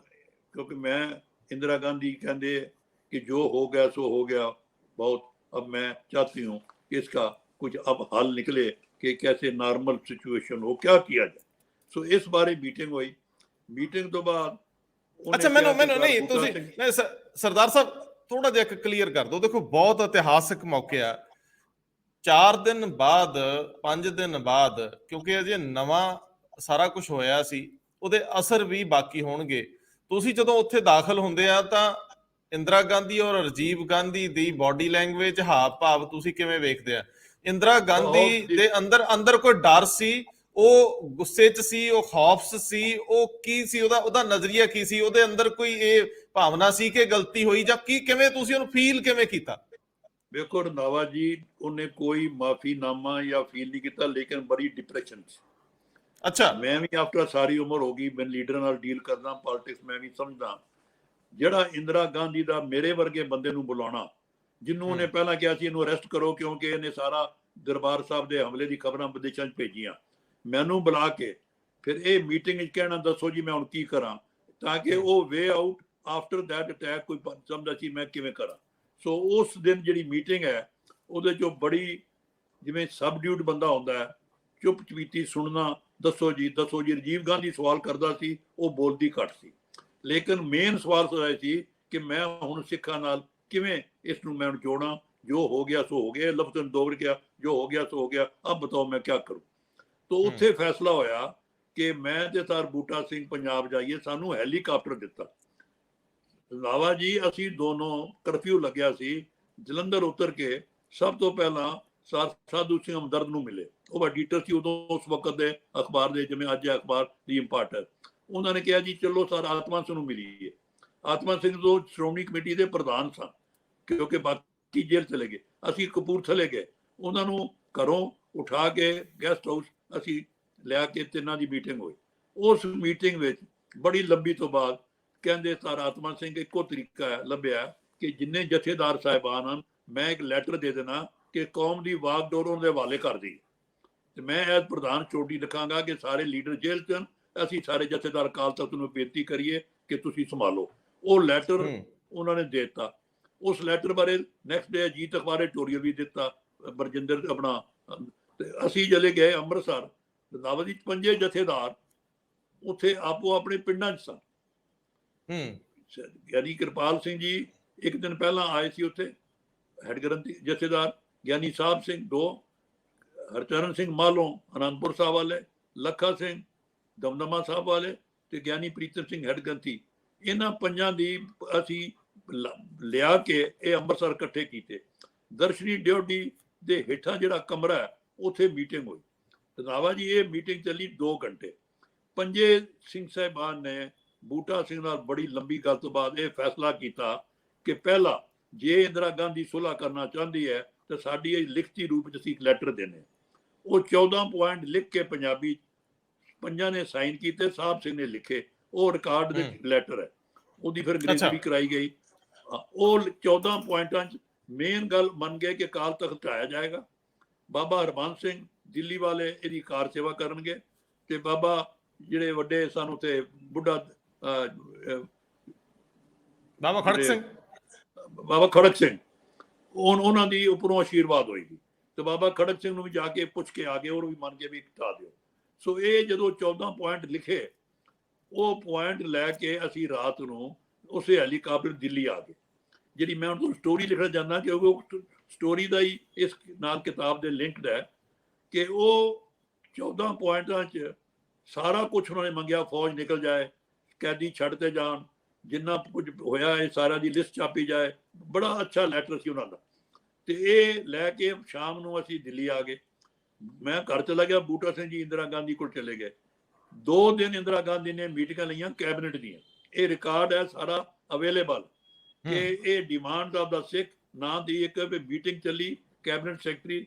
क्योंकि मैं इंदिरा गांधी कहते कि जो हो गया सो हो गया बहुत, अब मैं चाहती हूँ कि इसका कुछ अब हल निकले कि कैसे नॉर्मल सिचुएशन हो, क्या किया जाए। सो इस बारे मीटिंग हुई। मीटिंग तो बाद अच्छा मैंने नहीं तुसी सरदार साहब थोड़ा जिहा क्लीयर कर दो। देखो बहुत इतिहासक मौके आ, 4 दिन बाद 5 दिन बाद, क्योंकि अजे नवा सारा कुछ होया सी, ਉਹਦੇ ਅਸਰ ਵੀ ਬਾਕੀ ਹੋਣਗੇ। ਤੁਸੀਂ ਜਦੋਂ ਉੱਥੇ ਦਾਖਲ ਹੁੰਦੇ ਆ ਤਾਂ ਇੰਦਰਾ ਗਾਂਧੀ ਔਰ ਰਾਜੀਵ ਗਾਂਧੀ ਦੀ ਬਾਡੀ ਲੈਂਗੁਏਜ, ਹਾਵ ਭਾਵ ਤੁਸੀਂ ਕਿਵੇਂ ਵੇਖਦੇ ਆ? ਇੰਦਰਾ ਗਾਂਧੀ ਦੇ ਅੰਦਰ ਕੋਈ ਡਰ ਸੀ? ਉਹ ਗੁੱਸੇ 'ਚ ਸੀ? ਉਹ ਖੌਫ ਸੀ? ਉਹ ਕੀ ਸੀ? ਉਹਦਾ ਨਜ਼ਰੀਆ ਕੀ ਸੀ? ਉਹਦੇ ਅੰਦਰ ਕੋਈ ਇਹ ਭਾਵਨਾ ਸੀ ਕਿ ਗਲਤੀ ਹੋਈ, ਜਾਂ ਕੀ, ਕਿਵੇਂ ਤੁਸੀਂ ਉਹਨੂੰ ਫੀਲ ਕਿਵੇਂ ਕੀਤਾ? ਵੇਖੋ ਰੰਧਾਵਾ ਜੀ, ਉਹਨੇ ਕੋਈ ਮਾਫੀਨਾਮਾ ਜਾਂ ਫੀਲ ਨਹੀਂ ਕੀਤਾ, ਲੇਕਿਨ ਬੜੀ ਡਿਪਰੈਸ਼ਨ 'ਚ। ਅੱਛਾ, ਮੈਂ ਵੀ ਆਫਟਰ ਸਾਰੀ ਉਮਰ ਹੋ ਗਈ ਮੈਂ ਲੀਡਰਾਂ ਨਾਲ ਡੀਲ ਕਰਦਾ, ਪੋਲਿਟਿਕਸ ਮੈਂ ਵੀ ਸਮਝਦਾ। ਜਿਹੜਾ ਇੰਦਰਾ ਗਾਂਧੀ ਦਾ ਮੇਰੇ ਵਰਗੇ ਬੰਦੇ ਨੂੰ ਬੁਲਾਉਣਾ, ਜਿਹਨੂੰ ਉਹਨੇ ਪਹਿਲਾਂ ਕਿਹਾ ਸੀ ਇਹਨੂੰ ਅਰੈਸਟ ਕਰੋ ਕਿਉਂਕਿ ਇਹਨੇ ਸਾਰਾ ਦਰਬਾਰ ਸਾਹਿਬ ਦੇ ਹਮਲੇ ਦੀ ਖਬਰਾਂ ਵਿਦੇਸ਼ਾਂ 'ਚ ਭੇਜੀਆਂ, ਮੈਨੂੰ ਬੁਲਾ ਕੇ ਫਿਰ ਇਹ ਮੀਟਿੰਗ 'ਚ ਕਹਿਣਾ ਦੱਸੋ ਜੀ ਮੈਂ ਹੁਣ ਕੀ ਕਰਾਂ, ਤਾਂ ਕਿ ਉਹ ਵੇ ਆਊਟ ਆਫਟਰ ਦੈਟ ਅਟੈਕ ਕੋਈ ਸਮਝਦਾ ਸੀ ਮੈਂ ਕਿਵੇਂ ਕਰਾਂ। ਸੋ ਉਸ ਦਿਨ ਜਿਹੜੀ ਮੀਟਿੰਗ ਹੈ ਉਹਦੇ 'ਚੋਂ ਬੜੀ ਜਿਵੇਂ ਸਬਡਿਊਟ ਬੰਦਾ ਹੁੰਦਾ ਹੈ, ਚੁੱਪ ਚਪੀਤੀ ਸੁਣਨਾ, ਦੱਸੋ ਜੀ ਦੱਸੋ ਜੀ। ਰਾਜੀਵ ਗਾਂਧੀ ਸਵਾਲ ਕਰਦਾ ਸੀ, ਉਹ ਬੋਲਦੀ ਘੱਟ ਸੀ, ਲੇਕਿਨ ਮੇਨ ਸਵਾਲ ਇਹ ਸੀ ਕਿ ਮੈਂ ਹੁਣ ਸਿੱਖਾਂ ਨਾਲ ਕਿਵੇਂ ਇਸ ਨੂੰ ਮੈਂ ਜੋੜਾਂ। ਜੋ ਹੋ ਗਿਆ ਸੋ ਹੋ ਗਿਆ, ਲਫ਼ਜ਼ ਦੋਗੜ ਗਿਆ, ਜੋ ਹੋ ਗਿਆ ਸੋ ਹੋ ਗਿਆ, ਅਬ ਬਤਾਓ ਮੈਂ ਕਿਆ ਕਰੂੰ। ਤਾਂ ਉੱਥੇ ਫੈਸਲਾ ਹੋਇਆ ਕਿ ਮੈਂ ਤੇ ਸਰ ਬੂਟਾ ਸਿੰਘ ਪੰਜਾਬ ਜਾਈਏ। ਸਾਨੂੰ ਹੈਲੀਕਾਪਟਰ ਦਿੱਤਾ ਰੰਧਾਵਾ ਜੀ। ਅਸੀਂ ਦੋਨੋਂ, ਕਰਫਿਊ ਲੱਗਿਆ ਸੀ, ਜਲੰਧਰ ਉਤਰ ਕੇ ਸਭ ਤੋਂ ਪਹਿਲਾਂ ਸਰ ਸਾਧੂ ਸਿੰਘ ਹਮਦਰਦ ਨੂੰ ਮਿਲੇ। ਉਹ ਐਡੀਟਰ ਸੀ ਉਦੋਂ ਉਸ ਵਕਤ ਦੇ ਅਖਬਾਰ ਦੇ, ਜਿਵੇਂ ਅੱਜ ਅਖਬਾਰ ਦੀ ਇੰਪਾਰਟਰ। ਉਹਨਾਂ ਨੇ ਕਿਹਾ ਜੀ ਚਲੋ ਸਰ ਆਤਮਾ ਸਿੰਘ ਨੂੰ ਮਿਲੀਏ। ਆਤਮਾ ਸਿੰਘ ਤੋਂ ਸ਼੍ਰੋਮਣੀ ਕਮੇਟੀ ਦੇ ਪ੍ਰਧਾਨ ਸਨ, ਕਿਉਂਕਿ ਬਾਕੀ ਜੇਲ੍ਹ ਚਲੇ ਗਏ। ਅਸੀਂ ਕਪੂਰਥਲੇ ਗਏ, ਉਹਨਾਂ ਨੂੰ ਘਰੋਂ ਉਠਾ ਕੇ ਗੈਸਟ ਹਾਊਸ ਅਸੀਂ ਲਿਆ ਕੇ ਤਿੰਨਾਂ ਦੀ ਮੀਟਿੰਗ ਹੋਈ। ਉਸ ਮੀਟਿੰਗ ਵਿੱਚ ਬੜੀ ਲੰਬੀ ਤੋਂ ਬਾਅਦ ਕਹਿੰਦੇ ਸਰ ਆਤਮਾ ਸਿੰਘ ਇੱਕੋ ਤਰੀਕਾ ਲੱਭਿਆ ਕਿ ਜਿੰਨੇ ਜਥੇਦਾਰ ਸਾਹਿਬਾਨ ਹਨ, ਮੈਂ ਇੱਕ ਲੈਟਰ ਦੇ ਦੇਣਾ ਕਿ ਕੌਮ ਦੀ ਵਾਗਡੋਰ ਉਹਨਾਂ ਦੇ ਹਵਾਲੇ ਕਰ ਦੀ, ਤੇ ਮੈਂ ਐਜ਼ ਪ੍ਰਧਾਨ ਚੋਟੀ ਲਿਖਾਂਗਾ ਕਿ ਸਾਰੇ ਲੀਡਰ ਜੇਲ੍ਹ 'ਚ, ਅਸੀਂ ਸਾਰੇ ਜਥੇਦਾਰ ਅਕਾਲ ਤਖਤ ਨੂੰ ਬੇਨਤੀ ਕਰੀਏ ਕਿ ਤੁਸੀਂ ਸੰਭਾਲੋ। ਉਹ ਲੈਟਰ ਉਹਨਾਂ ਨੇ ਦੇ ਦਿੱਤਾ। ਉਸ ਲੈਟਰ ਬਾਰੇ ਨੈਕਸਟ ਡੇ ਅਜੀਤ ਅਖਬਾਰ ਐਡੀਟੋਰੀਅਲ ਵੀ ਦਿੱਤਾ, ਬਰਜਿੰਦਰ ਆਪਣਾ। ਤੇ ਅਸੀਂ ਚਲੇ ਗਏ ਅੰਮ੍ਰਿਤਸਰ, ਰੰਧਾਵਾ ਜੀ 5 ਜਥੇਦਾਰ ਉੱਥੇ ਆਪੋ ਆਪਣੇ ਪਿੰਡਾਂ 'ਚ ਸਨ। ਗਿਆਨੀ ਕਿਰਪਾਲ ਸਿੰਘ ਜੀ ਇੱਕ ਦਿਨ ਪਹਿਲਾਂ ਆਏ ਸੀ ਉੱਥੇ, ਹੈਡ ਗ੍ਰੰਥੀ ਜਥੇਦਾਰ, ਗਿਆਨੀ ਸਾਹਿਬ ਸਿੰਘ 2, ਹਰਚਰਨ ਸਿੰਘ ਮਾਲੋਂ ਅਨੰਦਪੁਰ ਸਾਹਿਬ ਵਾਲੇ, ਲੱਖਾ ਸਿੰਘ ਦਮਦਮਾ ਸਾਹਿਬ ਵਾਲੇ ਤੇ ਗਿਆਨੀ ਪ੍ਰੀਤਮ ਸਿੰਘ ਹੈਡ ਗ੍ਰੰਥੀ। ਇਹਨਾਂ 5 ਦੀ ਅਸੀਂ ਲਿਆ ਕੇ ਇਹ ਅੰਮ੍ਰਿਤਸਰ ਇਕੱਠੇ ਕੀਤੇ। ਦਰਸ਼ਨੀ ਡਿਓਢੀ ਦੇ ਹੇਠਾਂ ਜਿਹੜਾ ਕਮਰਾ ਹੈ ਉੱਥੇ ਮੀਟਿੰਗ ਹੋਈ। ਰੰਧਾਵਾ ਜੀ ਇਹ ਮੀਟਿੰਗ ਚੱਲੀ 2 ਘੰਟੇ। 5 ਸਿੰਘ ਸਾਹਿਬਾਨ ਨੇ ਬੂਟਾ ਸਿੰਘ ਨਾਲ ਬੜੀ ਲੰਬੀ ਗੱਲ ਤੋਂ ਬਾਅਦ ਇਹ ਫੈਸਲਾ ਕੀਤਾ ਕਿ ਪਹਿਲਾ, ਜੇ ਇੰਦਰਾ ਗਾਂਧੀ ਸੁਲ੍ਹਾ ਕਰਨਾ ਚਾਹੁੰਦੀ ਹੈ ਤਾਂ ਸਾਡੀ ਇਹ ਲਿਖਤੀ ਰੂਪ 'ਚ ਅਸੀਂ ਇੱਕ ਲੈਟਰ ਦੇਣੇ। ਉਹ 14 ਪੁਆਇੰਟ ਲਿਖ ਕੇ ਪੰਜਾਬੀ 5 ਨੇ ਸਾਈਨ ਕੀਤੇ, ਸਾਹਿਬ ਸਿੰਘ ਨੇ ਲਿਖੇ। ਉਹ ਰਿਕਾਰਡ ਦੇ ਲੈਟਰ ਹੈ, ਉਹਦੀ ਫਿਰ ਅੰਗਰੇਜ਼ੀ ਵੀ ਕਰਾਈ ਗਈ। ਉਹ 14 ਪੁਆਇੰਟਾਂ 'ਚ ਮੇਨ ਗੱਲ ਮੰਨ ਗਏ ਕਿ ਅਕਾਲ ਤਖਤ ਢਾਇਆ ਜਾਏਗਾ। ਬਾਬਾ ਹਰਬੰਸ ਸਿੰਘ ਦਿੱਲੀ ਵਾਲੇ ਇਹਦੀ ਕਾਰ ਸੇਵਾ ਕਰਨਗੇ, ਤੇ ਬਾਬਾ ਜਿਹੜੇ ਵੱਡੇ ਸਨ ਉੱਥੇ ਬੁੱਢਾ ਬਾਬਾ ਖੜਕ ਸਿੰਘ, ਉਹਨਾਂ ਦੀ ਉੱਪਰੋਂ ਆਸ਼ੀਰਵਾਦ ਹੋਏਗੀ। ਤੇ ਬਾਬਾ ਖੜਕ ਸਿੰਘ ਨੂੰ ਵੀ ਜਾ ਕੇ ਪੁੱਛ ਕੇ ਆ ਗਏ, ਉਹ ਵੀ ਮੰਨ ਕੇ ਵੀ ਢਾ ਦਿਓ। ਸੋ ਇਹ ਜਦੋਂ 14 ਪੁਆਇੰਟ ਲਿਖੇ, ਉਹ ਪੁਆਇੰਟ ਲੈ ਕੇ ਅਸੀਂ ਰਾਤ ਨੂੰ ਉਸੇ ਹੈਲੀਕਾਪਟਰ ਦਿੱਲੀ ਆ ਗਏ। ਜਿਹੜੀ ਮੈਂ ਹੁਣ ਸਟੋਰੀ ਲਿਖਣਾ ਚਾਹੁੰਦਾ, ਕਿਉਂਕਿ ਉਹ ਸਟੋਰੀ ਦਾ ਹੀ ਇਸ ਨਾਲ ਕਿਤਾਬ ਦੇ ਲਿੰਕਡ ਹੈ ਕਿ ਉਹ 14 ਪੁਆਇੰਟਾਂ 'ਚ ਸਾਰਾ ਕੁਝ ਉਹਨਾਂ ਨੇ ਮੰਗਿਆ। ਫੌਜ ਨਿਕਲ ਜਾਏ, ਕੈਦੀ ਛੱਡ ਤੇ ਜਾਣ, ਜਿੰਨਾ ਕੁਝ ਹੋਇਆ ਇਹ ਸਾਰਾ ਦੀ ਲਿਸਟ ਛਾਪੀ ਜਾਏ। ਬੜਾ ਅੱਛਾ ਲੈਟਰ ਸੀ ਉਹਨਾਂ ਦਾ। ਤੇ ਇਹ ਲੈ ਕੇ ਸ਼ਾਮ ਨੂੰ ਅਸੀਂ ਦਿੱਲੀ ਆ ਗਏ। ਮੈਂ ਘਰ ਚਲਾ ਗਿਆ, ਬੂਟਾ ਸਿੰਘ ਜੀ ਇੰਦਰਾ ਗਾਂਧੀ ਕੋਲ ਚਲੇ ਗਏ। 2 ਦਿਨ ਇੰਦਰਾ ਗਾਂਧੀ ਨੇ ਮੀਟਿੰਗਾਂ ਲਈਆਂ ਕੈਬਨਿਟ ਦੀਆਂ, ਇਹ ਰਿਕਾਰਡ ਹੈ ਸਾਰਾ ਅਵੇਲੇਬਲ, ਕਿ ਇਹ ਡਿਮਾਂਡ ਆਫ ਦਾ ਸਿੱਖ ਨਾਂ ਦੀ ਇੱਕ ਮੀਟਿੰਗ ਚੱਲੀ, ਕੈਬਨਿਟ ਸੈਕਟਰੀ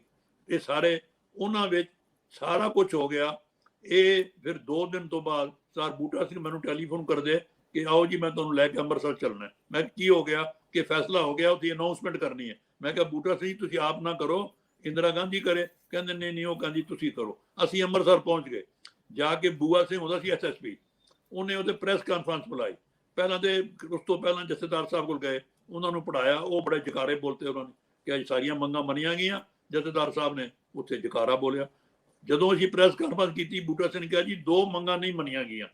ਇਹ ਸਾਰੇ, ਉਹਨਾਂ ਵਿੱਚ ਸਾਰਾ ਕੁਝ ਹੋ ਗਿਆ। ਇਹ ਫਿਰ 2 ਦਿਨ ਤੋਂ ਬਾਅਦ ਸਰ ਬੂਟਾ ਸਿੰਘ ਮੈਨੂੰ ਟੈਲੀਫੋਨ ਕਰਦੇ ਕਿ ਆਓ ਜੀ ਮੈਂ ਤੁਹਾਨੂੰ ਲੈ ਕੇ ਅੰਮ੍ਰਿਤਸਰ ਚੱਲਣਾ। ਮੈਂ ਕੀ ਹੋ ਗਿਆ ਕਿ ਫੈਸਲਾ ਹੋ ਗਿਆ, ਉੱਥੇ ਅਨਾਉਂਸਮੈਂਟ ਕਰਨੀ ਹੈ। ਮੈਂ ਕਿਹਾ ਬੂਟਾ ਸਿੰਘ ਤੁਸੀਂ ਆਪ ਨਾ ਕਰੋ, ਇੰਦਰਾ ਗਾਂਧੀ ਕਰੇ। ਕਹਿੰਦੇ ਨਹੀਂ ਉਹ ਕਹਿੰਦੀ ਤੁਸੀਂ ਕਰੋ। ਅਸੀਂ ਅੰਮ੍ਰਿਤਸਰ ਪਹੁੰਚ ਗਏ, ਜਾ ਕੇ ਬੂਆ ਸਿੰਘ ਹੁੰਦਾ ਸੀ SSP, ਉਹਨੇ ਉਹਦੇ ਪ੍ਰੈਸ ਕਾਨਫਰੰਸ ਬੁਲਾਈ। ਪਹਿਲਾਂ ਤੇ ਉਸ ਤੋਂ ਪਹਿਲਾਂ ਜਥੇਦਾਰ ਸਾਹਿਬ ਕੋਲ ਗਏ, ਉਹਨਾਂ ਨੂੰ ਪੜਾਇਆ, ਉਹ ਬੜੇ ਜਕਾਰੇ ਬੋਲਤੇ ਉਹਨਾਂ ਨੇ ਕਿ ਅੱਜ ਸਾਰੀਆਂ ਮੰਗਾਂ ਮੰਨੀਆਂ ਗਈਆਂ। ਜਥੇਦਾਰ ਸਾਹਿਬ ਨੇ ਉੱਥੇ ਜਕਾਰਾ ਬੋਲਿਆ। ਜਦੋਂ ਅਸੀਂ ਪ੍ਰੈਸ ਕਾਨਫਰੰਸ ਕੀਤੀ, ਬੂਟਾ ਸਿੰਘ ਨੇ ਕਿਹਾ ਜੀ 2 ਮੰਗਾਂ ਨਹੀਂ ਮੰਨੀਆਂ ਗਈਆਂ।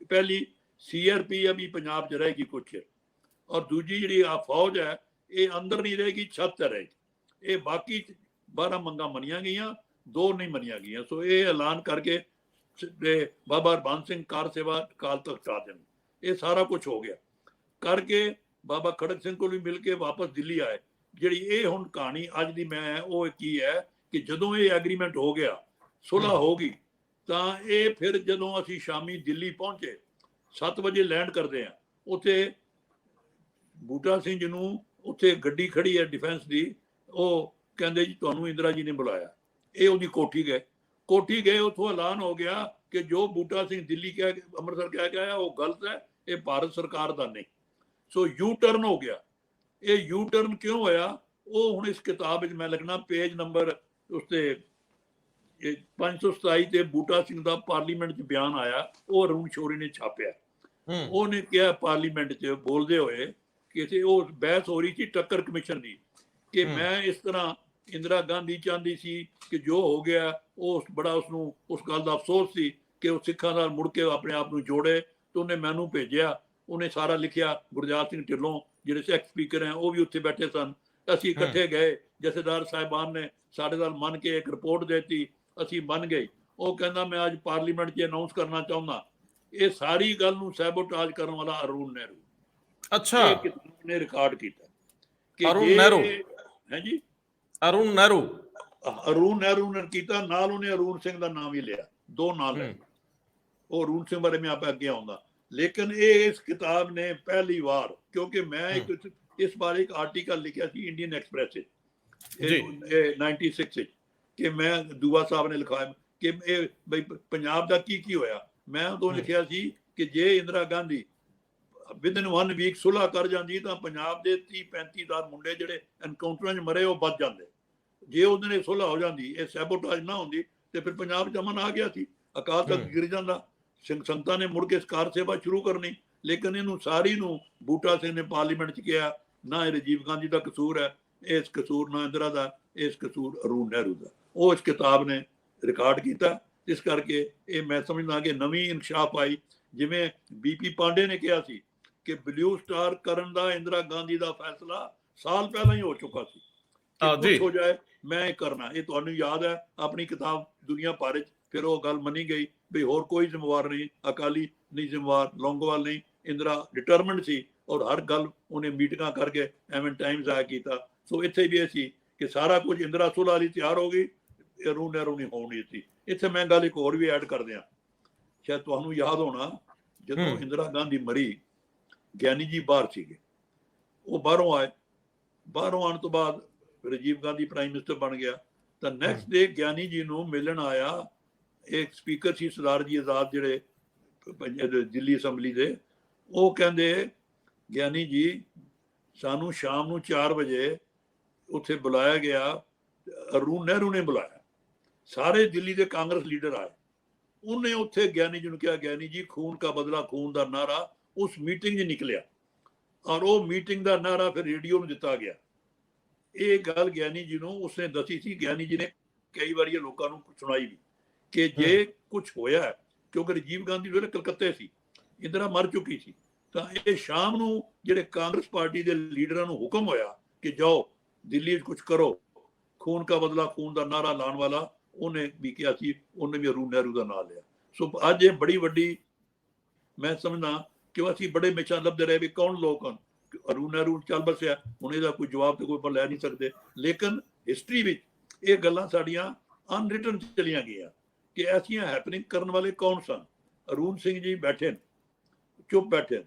ਪਹਿਲੀ CRP ਅਭੀ ਪੰਜਾਬ 'ਚ ਰਹੇਗੀ ਕੁਛ, ਔਰ ਦੂਜੀ ਜਿਹੜੀ ਆ ਫੌਜ ਹੈ ਇਹ ਅੰਦਰ ਨਹੀਂ ਰਹੇਗੀ, ਛੱਤ ਤੇ ਰਹੇਗੀ। ਇਹ ਬਾਕੀ 12 ਮੰਗਾਂ ਮੰਨੀਆਂ ਗਈਆਂ, 2 ਨਹੀਂ ਮੰਨੀਆਂ ਗਈਆਂ। ਸੋ ਇਹ ਐਲਾਨ ਕਰਕੇ ਬਾਬਾ ਹਰਬੰਸ ਸਿੰਘ ਕਾਰ ਸੇਵਾ ਕਾਲ ਤੱਕ ਹਟਾ ਦੇਣ, ਇਹ ਸਾਰਾ ਕੁਝ ਹੋ ਗਿਆ। ਕਰਕੇ ਬਾਬਾ ਖੜਕ ਸਿੰਘ ਕੋਲ ਵੀ ਮਿਲ ਕੇ ਵਾਪਸ ਦਿੱਲੀ ਆਏ। ਜਿਹੜੀ ਇਹ ਹੁਣ ਕਹਾਣੀ ਅੱਜ ਦੀ ਮੈਂ ਉਹ ਕੀ ਹੈ ਕਿ ਜਦੋਂ ਇਹ ਐਗਰੀਮੈਂਟ ਹੋ ਗਿਆ, ਸੁਲ੍ਹਾ ਹੋ ਗਈ, ਤਾਂ ਇਹ ਫਿਰ ਜਦੋਂ ਅਸੀਂ ਸ਼ਾਮੀ ਦਿੱਲੀ ਪਹੁੰਚੇ, 7 ਵਜੇ ਲੈਂਡ ਕਰਦੇ ਆ ਉੱਥੇ, ਬੂਟਾ ਸਿੰਘ ਜੀ ਨੂੰ ਉੱਥੇ ਗੱਡੀ ਖੜੀ ਹੈ ਡਿਫੈਂਸ ਦੀ, ਉਹ ਕਹਿੰਦੇ ਜੀ ਤੁਹਾਨੂੰ ਇੰਦਰਾ ਜੀ ਨੇ ਬੁਲਾਇਆ। ਇਹ ਉਹਦੀ ਕੋਠੀ ਗਏ, ਉੱਥੋਂ ਐਲਾਨ ਹੋ ਗਿਆ ਕਿ ਜੋ ਬੂਟਾ ਸਿੰਘ ਦਿੱਲੀ ਕਹਿ ਅੰਮ੍ਰਿਤਸਰ ਕਹਿ ਕੇ ਆਇਆ ਉਹ ਗਲਤ ਹੈ, ਇਹ ਭਾਰਤ ਸਰਕਾਰ ਦਾ ਨਹੀਂ। ਸੋ ਯੂ ਟਰਨ ਹੋ ਗਿਆ। ਇਹ ਯੂ ਟਰਨ ਕਿਉਂ ਹੋਇਆ ਉਹ ਹੁਣ ਇਸ ਕਿਤਾਬ ਵਿੱਚ ਮੈਂ ਲਿਖਣਾ, ਪੇਜ ਨੰਬਰ ਉੱਤੇ 527 ਤੇ ਬੂਟਾ ਸਿੰਘ ਦਾ ਪਾਰਲੀਮੈਂਟ 'ਚ ਬਿਆਨ ਆਇਆ, ਉਹ ਅਰੁਣ ਸ਼ੌਰੀ ਨੇ ਛਾਪਿਆ। ਉਹਨੇ ਕਿਹਾ ਪਾਰਲੀਮੈਂਟ 'ਚ ਬੋਲਦੇ ਹੋਏ ਕਿ ਉਹ ਬਹਿਸ ਹੋ ਰਹੀ ਸੀ ਟੱਕਰ ਕਮਿਸ਼ਨ ਦੀ, ਕਿ ਮੈਂ ਇਸ ਤਰ੍ਹਾਂ ਇੰਦਰਾ ਗਾਂਧੀ ਚਾਹੁੰਦੀ ਸੀ ਕਿ ਜੋ ਹੋ ਗਿਆ ਉਹ ਬੜਾ ਉਸਨੂੰ ਉਸ ਗੱਲ ਦਾ ਅਫਸੋਸ ਸੀ ਕਿ ਉਹ ਸਿੱਖਾਂ ਨਾਲ ਮੁੜ ਕੇ ਆਪਣੇ ਆਪ ਨੂੰ ਜੋੜੇ, ਤੇ ਉਹਨੇ ਮੈਨੂੰ ਭੇਜਿਆ। ਉਹਨੇ ਸਾਰਾ ਲਿਖਿਆ। ਗੁਰਜਾਤ ਸਿੰਘ ਢਿੱਲੋਂ ਜਿਹੜੇ ਸੈਕਸ ਸਪੀਕਰ ਹੈ ਉਹ ਵੀ ਉੱਥੇ ਬੈਠੇ ਸਨ। ਅਸੀਂ ਇਕੱਠੇ ਗਏ, ਜਥੇਦਾਰ ਸਾਹਿਬਾਨ ਨੇ ਸਾਡੇ ਨਾਲ ਮੰਨ ਕੇ ਇੱਕ ਰਿਪੋਰਟ ਦੇਤੀ, ਅਸੀਂ ਮੰਨ ਗਏ। ਉਹ ਕਹਿੰਦਾ ਮੈਂ ਅੱਜ ਪਾਰਲੀਮੈਂਟ 'ਚ ਅਨਾਉਂਸ ਕਰਨਾ ਚਾਹੁੰਦਾ। ਇਹ ਸਾਰੀ ਗੱਲ ਨੂੰ ਸੈਬੋਟਾਜ ਕਰਨ ਵਾਲਾ ਅਰੁਣ ਨਹਿਰੂ, ਅੱਛਾ, ਇਹ ਕਿਤਾਬ ਨੇ ਰਿਕਾਰਡ ਕੀਤਾ ਕਿ ਅਰੁਣ ਨਹਿਰੂ ਹੈ ਜੀ, ਅਰੁਣ ਨਹਿਰੂ ਨੇ ਕੀਤਾ। ਨਾਲ ਉਹਨੇ ਅਰੁਣ ਸਿੰਘ ਦਾ ਨਾਮ ਵੀ ਲਿਆ, 2 ਨਾਮ ਲੈ। ਉਹ ਅਰੁਣ ਸਿੰਘ ਬਾਰੇ ਮੈਂ ਆਪੇ ਅੱਗੇ ਆਉਂਦਾ। ਲੇਕਿਨ ਇਹ ਇਸ ਕਿਤਾਬ ਨੇ ਪਹਿਲੀ ਵਾਰ, ਕਿਉਂਕਿ ਮੈਂ ਇਸ ਬਾਰੇ ਇੱਕ ਆਰਟੀਕਲ ਲਿਖਿਆ ਸੀ ਇੰਡੀਅਨ ਐਕਸਪ੍ਰੈਸ 'ਚ 96 'ਚ, ਕਿ ਮੈਂ ਦੂਆ ਸਾਹਿਬ ਨੇ ਲਿਖਾਇਆ ਕਿ ਇਹ ਬਈ ਪੰਜਾਬ ਦਾ ਕੀ ਹੋਇਆ। ਮੈਂ ਉਦੋਂ ਲਿਖਿਆ ਸੀ ਕਿ ਜੇ ਇੰਦਰਾ ਗਾਂਧੀ ਵਿਦਨ 1 ਵੀਕ ਸੁਲ੍ਹਾ ਕਰ ਜਾਂਦੀ ਤਾਂ ਪੰਜਾਬ ਦੇ 30-35 ਮੁੰਡੇ ਜਿਹੜੇ ਐਨਕਾਊਂਟਰਾਂ 'ਚ ਮਰੇ ਉਹ ਬਚ ਜਾਂਦੇ। ਜੇ ਉਹਦੇ ਨੇ ਸੁਲ੍ਹਾ ਹੋ ਜਾਂਦੀ, ਇਹ ਸੈਬੋਟਾਜ ਨਾ ਹੁੰਦੀ, ਤੇ ਫਿਰ ਪੰਜਾਬ 'ਚ ਅਮਨ ਆ ਗਿਆ ਸੀ, ਅਕਾਲ ਤਖਤ ਗਿਰ ਜਾਂਦਾ, ਸੰਗਤਾਂ ਨੇ ਮੁੜ ਕੇ ਕਾਰ ਸੇਵਾ ਸ਼ੁਰੂ ਕਰਨੀ। ਲੇਕਿਨ ਇਹਨੂੰ ਸਾਰੀ ਨੂੰ ਬੂਟਾ ਸਿੰਘ ਨੇ ਪਾਰਲੀਮੈਂਟ 'ਚ ਕਿਹਾ ਨਾ ਇਹ ਰਾਜੀਵ ਗਾਂਧੀ ਦਾ ਕਸੂਰ ਹੈ, ਇਸ ਕਸੂਰ ਨਾ ਇੰਦਰਾ ਦਾ, ਇਸ ਕਸੂਰ ਅਰੁਣ ਨਹਿਰੂ ਦਾ। ਉਹ ਇਸ ਕਿਤਾਬ ਨੇ ਰਿਕਾਰਡ ਕੀਤਾ। ਇਸ ਕਰਕੇ ਇਹ ਮੈਂ ਸਮਝਦਾ ਕਿ ਨਵੀਂ ਇਨਕਸ਼ਾਫ ਆਈ। ਜਿਵੇਂ BP ਪਾਂਡੇ ਨੇ ਕਿਹਾ ਸੀ ਕਿ ਬਲੂ ਸਟਾਰ ਕਰਨ ਦਾ ਇੰਦਰਾ ਗਾਂਧੀ ਦਾ ਫੈਸਲਾ ਸਾਲ ਪਹਿਲਾਂ ਹੀ ਹੋ ਚੁੱਕਾ ਸੀ, ਕੁਝ ਹੋ ਜਾਏ ਮੈਂ ਇਹ ਕਰਨਾ। ਇਹ ਤੁਹਾਨੂੰ ਯਾਦ ਹੈ ਆਪਣੀ ਕਿਤਾਬ ਦੁਨੀਆ ਭਰ 'ਚ ਫਿਰ ਉਹ ਗੱਲ ਮੰਨੀ ਗਈ ਵੀ ਹੋਰ ਕੋਈ ਜ਼ਿੰਮੇਵਾਰ ਨਹੀਂ, ਅਕਾਲੀ ਨਹੀਂ ਜ਼ਿੰਮੇਵਾਰ, ਲੌਂਗੋਵਾਲ ਨਹੀਂ, ਇੰਦਰਾ ਡਿਟਰਮਿੰਡ ਸੀ ਔਰ ਹਰ ਗੱਲ ਉਹਨੇ ਮੀਟਿੰਗਾਂ ਕਰਕੇ ਐਵੇਂ ਟਾਈਮ ਜ਼ਾਇਆ ਕੀਤਾ। ਸੋ ਇੱਥੇ ਵੀ ਇਹ ਸੀ ਕਿ ਸਾਰਾ ਕੁਝ ਇੰਦਰਾ ਸੁਲ੍ਹਾ ਲਈ ਤਿਆਰ ਹੋ ਗਈ, ਅਰੁਣ ਨਹਿਰੂ ਨਹੀਂ ਹੋਣੀ ਸੀ। ਇੱਥੇ ਮੈਂ ਗੱਲ ਇੱਕ ਹੋਰ ਵੀ ਐਡ ਕਰ ਦਿਆਂ, ਸ਼ਾਇਦ ਤੁਹਾਨੂੰ ਯਾਦ ਹੋਣਾ, ਜਦੋਂ ਇੰਦਰਾ ਗਾਂਧੀ ਮਰੀ, ਗਿਆਨੀ ਜੀ ਬਾਹਰ ਸੀਗੇ, ਉਹ ਬਾਹਰੋਂ ਆਏ। ਬਾਹਰੋਂ ਆਉਣ ਤੋਂ ਬਾਅਦ ਰਾਜੀਵ ਗਾਂਧੀ ਪ੍ਰਾਈਮ ਮਿਨਿਸਟਰ ਬਣ ਗਿਆ, ਤਾਂ ਨੈਕਸਟ ਡੇ ਗਿਆਨੀ ਜੀ ਨੂੰ ਮਿਲਣ ਆਇਆ ਇੱਕ ਸਪੀਕਰ ਸੀ ਸਰਦਾਰ ਜੀ ਆਜ਼ਾਦ ਜਿਹੜੇ ਦਿੱਲੀ ਅਸੈਂਬਲੀ ਦੇ। ਉਹ ਕਹਿੰਦੇ ਗਿਆਨੀ ਜੀ ਸਾਨੂੰ ਸ਼ਾਮ ਨੂੰ 4 ਵਜੇ ਉੱਥੇ ਬੁਲਾਇਆ ਗਿਆ, ਅਰੁਣ ਨਹਿਰੂ ਨੇ ਬੁਲਾਇਆ, ਸਾਰੇ ਦਿੱਲੀ ਦੇ ਕਾਂਗਰਸ ਲੀਡਰ ਆਏ। ਉਹਨੇ ਉੱਥੇ ਗਿਆਨੀ ਜੀ ਨੂੰ ਕਿਹਾ ਗਿਆਨੀ ਜੀ ਖੂਨ ਕਾ ਬਦਲਾ ਖੂਨ ਦਾ ਨਾਰਾ ਉਸ ਮੀਟਿੰਗ 'ਚ ਨਿਕਲਿਆ, ਔਰ ਉਹ ਮੀਟਿੰਗ ਦਾ ਨਾਰਾ ਫਿਰ ਰੇਡੀਓ ਨੂੰ ਦਿੱਤਾ ਗਿਆ। ਇਹ ਗੱਲ ਗਿਆਨੀ ਜੀ ਨੂੰ ਉਸਨੇ ਦੱਸੀ ਸੀ। ਗਿਆਨੀ ਜੀ ਨੇ ਕਈ ਵਾਰੀ ਲੋਕਾਂ ਨੂੰ ਸੁਣਾਈ ਵੀ ਕਿ ਜੇ ਕੁਝ ਹੋਇਆ, ਕਿਉਂਕਿ ਰਾਜੀਵ ਗਾਂਧੀ ਵੇਲੇ ਕਲਕੱਤੇ ਸੀ, ਇੰਦਰਾ ਮਰ ਚੁੱਕੀ ਸੀ, ਤਾਂ ਇਹ ਸ਼ਾਮ ਨੂੰ ਜਿਹੜੇ ਕਾਂਗਰਸ ਪਾਰਟੀ ਦੇ ਲੀਡਰਾਂ ਨੂੰ ਹੁਕਮ ਹੋਇਆ ਕਿ ਜਾਓ ਦਿੱਲੀ 'ਚ ਕੁਝ ਕਰੋ, ਖੂਨ ਕਾ ਬਦਲਾ ਖੂਨ ਦਾ ਨਾਰਾ ਲਾਉਣ ਵਾਲਾ ਉਹਨੇ ਵੀ ਕਿਹਾ ਸੀ, ਉਹਨੇ ਵੀ ਅਰੁਣ ਨਹਿਰੂ ਦਾ ਨਾਮ ਲਿਆ। ਸੋ ਅੱਜ ਇਹ ਬੜੀ ਵੱਡੀ ਮੈਂ ਸਮਝਦਾ ਕਿ ਅਸੀਂ ਬੜੇ ਹਮੇਸ਼ਾ ਲੱਭਦੇ ਰਹੇ ਵੀ ਕੌਣ ਲੋਕ ਹਨ। ਅਰੁਣ ਨਹਿਰੂ ਚੱਲ ਬਸਿਆ, ਹੁਣ ਇਹਦਾ ਕੋਈ ਜਵਾਬ ਤੇ ਕੋਈ ਲੈ ਨਹੀਂ ਸਕਦੇ। ਲੇਕਿਨ ਹਿਸਟਰੀ ਵਿੱਚ ਇਹ ਗੱਲਾਂ ਸਾਡੀਆਂ ਅਨਰਿਟਨ ਚਲੀਆਂ ਗਈਆਂ ਕਿ ਐਸੀਆਂ ਹੈਪਨਿੰਗ ਕਰਨ ਵਾਲੇ ਕੌਣ ਸਨ। ਅਰੂਨ ਸਿੰਘ ਜੀ ਬੈਠੇ ਨੇ, ਚੁੱਪ ਬੈਠੇ ਨੇ।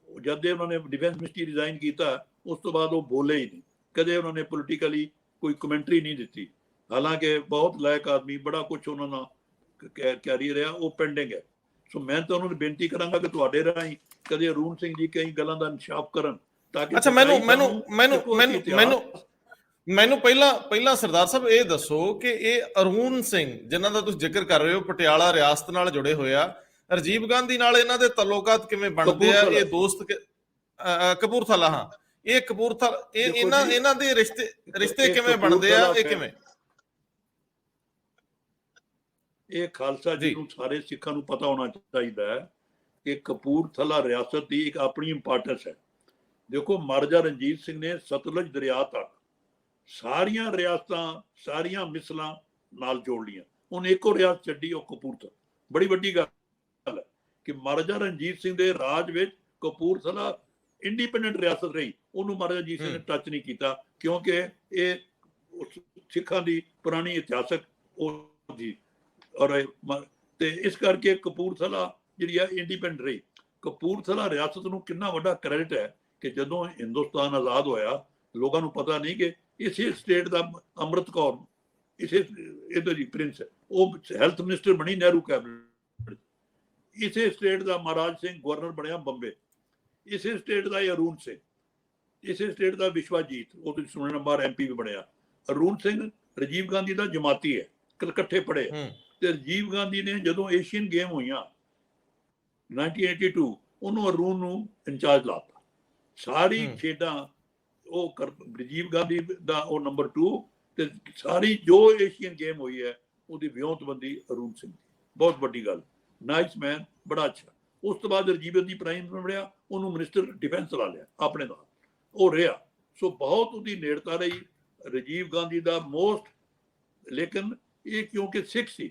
ਜਦ ਦੇ ਉਹਨਾਂ ਨੇ ਡਿਫੈਂਸ ਮਿਨਿਸਟਰੀ ਰਿਜ਼ਾਈਨ ਕੀਤਾ ਉਸ ਤੋਂ ਬਾਅਦ ਉਹ ਬੋਲੇ ਹੀ ਨਹੀਂ, ਕਦੇ ਉਹਨਾਂ ਨੇ ਪੋਲੀਟੀਕਲੀ ਕੋਈ ਕਮੈਂਟਰੀ ਨਹੀਂ ਦਿੱਤੀ। ਹਾਲਾਂਕਿ ਬਹੁਤ ਲਾਇਕ ਆਦਮੀ, ਬੜਾ ਕੁਝ ਉਹਨਾਂ ਨਾਲ ਕੈਰੀਅਰ ਰਿਹਾ, ਉਹ ਪੈਂਡਿੰਗ ਹੈ। ਸੋ ਮੈਂ ਤਾਂ ਉਹਨਾਂ ਨੂੰ ਬੇਨਤੀ ਕਰਾਂਗਾ ਕਿ ਤੁਹਾਡੇ ਰਾਹੀਂ ਕਦੇ ਅਰੂਨ ਸਿੰਘ ਜੀ ਕਈ ਗੱਲਾਂ ਦਾ ਇਨਸ਼ਾਫ ਕਰਨ ਤਾਂ ਕਿ ਅੱਛਾ, ਮੈਨੂੰ ਪਹਿਲਾਂ ਸਰਦਾਰ ਸਾਹਿਬ ਇਹ ਦੱਸੋ ਕਿ ਇਹ ਅਰੂਨ ਸਿੰਘ ਜਿਨ੍ਹਾਂ ਦਾ ਤੁਸੀਂ ਜ਼ਿਕਰ ਕਰ ਰਹੇ ਹੋ, ਪਟਿਆਲਾ ਰਿਆਸਤ ਨਾਲ ਜੁੜੇ ਹੋਏ ਆ, ਰਾਜੀਵ ਗਾਂਧੀ ਨਾਲ ਇਹਨਾਂ ਦੇ ਤਾਲੁਕਾਤ ਕਿਵੇਂ ਬਣਦੇ ਆ? ਇਹ ਦੋਸਤ ਕਪੂਰਥਲਾ, ਹਾਂ, ਇਹ ਕਪੂਰਥਲਾ, ਇਹਨਾਂ ਦੇ ਰਿਸ਼ਤੇ ਕਿਵੇਂ ਬਣਦੇ ਆ? ਇਹ ਕਿਵੇਂ? ਇਹ ਖਾਲਸਾ ਜੀ ਨੂੰ, ਸਾਰੇ ਸਿੱਖਾਂ ਨੂੰ ਪਤਾ ਹੋਣਾ ਚਾਹੀਦਾ ਹੈ ਕਿ ਕਪੂਰਥਲਾ ਰਿਆਸਤ ਦੀ ਇੱਕ ਆਪਣੀ ਇੰਪੋਰਟੈਂਸ ਹੈ। ਦੇਖੋ, ਮਹਾਰਾਜਾ ਰਣਜੀਤ ਸਿੰਘ ਨੇ ਸਤਲੁਜ ਦਰਿਆ ਤੱਕ ਸਾਰੀਆਂ ਰਿਆਸਤਾਂ, ਸਾਰੀਆਂ ਮਿਸਲਾਂ ਨਾਲ ਜੋੜ ਲਈਆਂ। ਉਹਨੇ ਇੱਕੋ ਰਿਆਸਤ ਛੱਡੀ, ਉਹ ਕਪੂਰਥਲਾ। ਬੜੀ ਵੱਡੀ ਗੱਲ ਹੈ ਕਿ ਮਹਾਰਾਜਾ ਰਣਜੀਤ ਸਿੰਘ ਦੇ ਰਾਜ ਵਿੱਚ ਕਪੂਰਥਲਾ ਇੰਡੀਪੈਂਡੈਂਟ ਰਿਆਸਤ ਰਹੀ। ਉਹਨੂੰ ਮਹਾਰਾਜਾ ਰਣਜੀਤ ਸਿੰਘ ਨੇ ਟੱਚ ਨਹੀਂ ਕੀਤਾ, ਕਿਉਂਕਿ ਇਹ ਸਿੱਖਾਂ ਦੀ ਪੁਰਾਣੀ ਇਤਿਹਾਸਕ ਉਹ ਜੀ, ਔਰ ਤੇ ਇਸ ਕਰਕੇ ਕਪੂਰਥਲਾ ਜਿਹੜੀ ਆ ਇੰਡੀਪੈਂਡੈਂਟ ਰਹੀ। ਕਪੂਰਥਲਾ ਰਿਆਸਤ ਨੂੰ ਕਿੰਨਾ ਵੱਡਾ ਕ੍ਰੈਡਿਟ ਹੈ ਕਿ ਜਦੋਂ ਹਿੰਦੁਸਤਾਨ ਆਜ਼ਾਦ ਹੋਇਆ, ਲੋਕਾਂ ਨੂੰ ਪਤਾ ਨਹੀਂ ਕਿ ਇਸੇ ਸਟੇਟ ਦਾ ਅੰਮ੍ਰਿਤ ਕੌਰ, ਇਸੇ ਇਹਦਾ ਜੀ ਪ੍ਰਿੰਸ ਹੈ, ਉਹ ਹੈਲਥ ਮਿਨਿਸਟਰ ਬਣੀ ਨਹਿਰੂ ਕੈਬਨਿਟ। ਇਸੇ ਸਟੇਟ ਦਾ ਮਹਾਰਾਜ ਸਿੰਘ ਗਵਰਨਰ ਬਣਿਆ ਬੰਬੇ। ਇਸੇ ਸਟੇਟ ਦਾ ਅਰੂਨ ਸਿੰਘ, ਇਸੇ ਸਟੇਟ ਦਾ ਵਿਸ਼ਵਾਜੀਤ, ਉਹ ਤੁਸੀਂ ਸੁਣਨ ਬਾਅਦ MP ਵੀ ਬਣਿਆ। ਅਰੂਨ ਸਿੰਘ ਰਾਜੀਵ ਗਾਂਧੀ ਦਾ ਜਮਾਤੀ ਹੈ, ਇਕੱਠੇ ਪੜ੍ਹੇ। ਤੇ ਰਾਜੀਵ ਗਾਂਧੀ ਨੇ ਜਦੋਂ ਏਸ਼ੀਅਨ ਗੇਮ ਹੋਈਆਂ 1982, ਉਹਨੂੰ ਅਰੂਨ ਨੂੰ ਇੰਚਾਰਜ ਲਾਤਾ। ਸਾਰੀ ਖੇਡਾਂ ਉਹ ਰਾਜੀਵ ਗਾਂਧੀ ਦਾ ਉਹ ਨੰਬਰ 2, ਤੇ ਸਾਰੀ ਜੋ ਏਸ਼ੀਅਨ ਗੇਮ ਹੋਈ ਹੈ ਉਹਦੀ ਵਿਉਂਤਬੰਦੀ ਅਰੂਨ ਸਿੰਘ ਦੀ। ਬਹੁਤ ਵੱਡੀ ਗੱਲ, ਨਾਈਸ ਮੈਨ, ਬੜਾ ਅੱਛਾ। ਉਸ ਤੋਂ ਬਾਅਦ ਰਾਜੀਵ ਗਾਂਧੀ ਪ੍ਰਾਈਮ ਮਿਨਿਸਟਰ ਬਣਿਆ, ਉਹਨੂੰ ਮਿਨਿਸਟਰ ਡਿਫੈਂਸ ਲਾ ਲਿਆ ਆਪਣੇ ਨਾਲ, ਉਹ ਰਿਹਾ। ਸੋ ਬਹੁਤ ਉਹਦੀ ਨੇੜਤਾ ਰਹੀ ਰਾਜੀਵ ਗਾਂਧੀ ਦਾ ਮੋਸਟ। ਲੇਕਿਨ ਇਹ ਕਿਉਂਕਿ ਸਿੱਖ ਸੀ,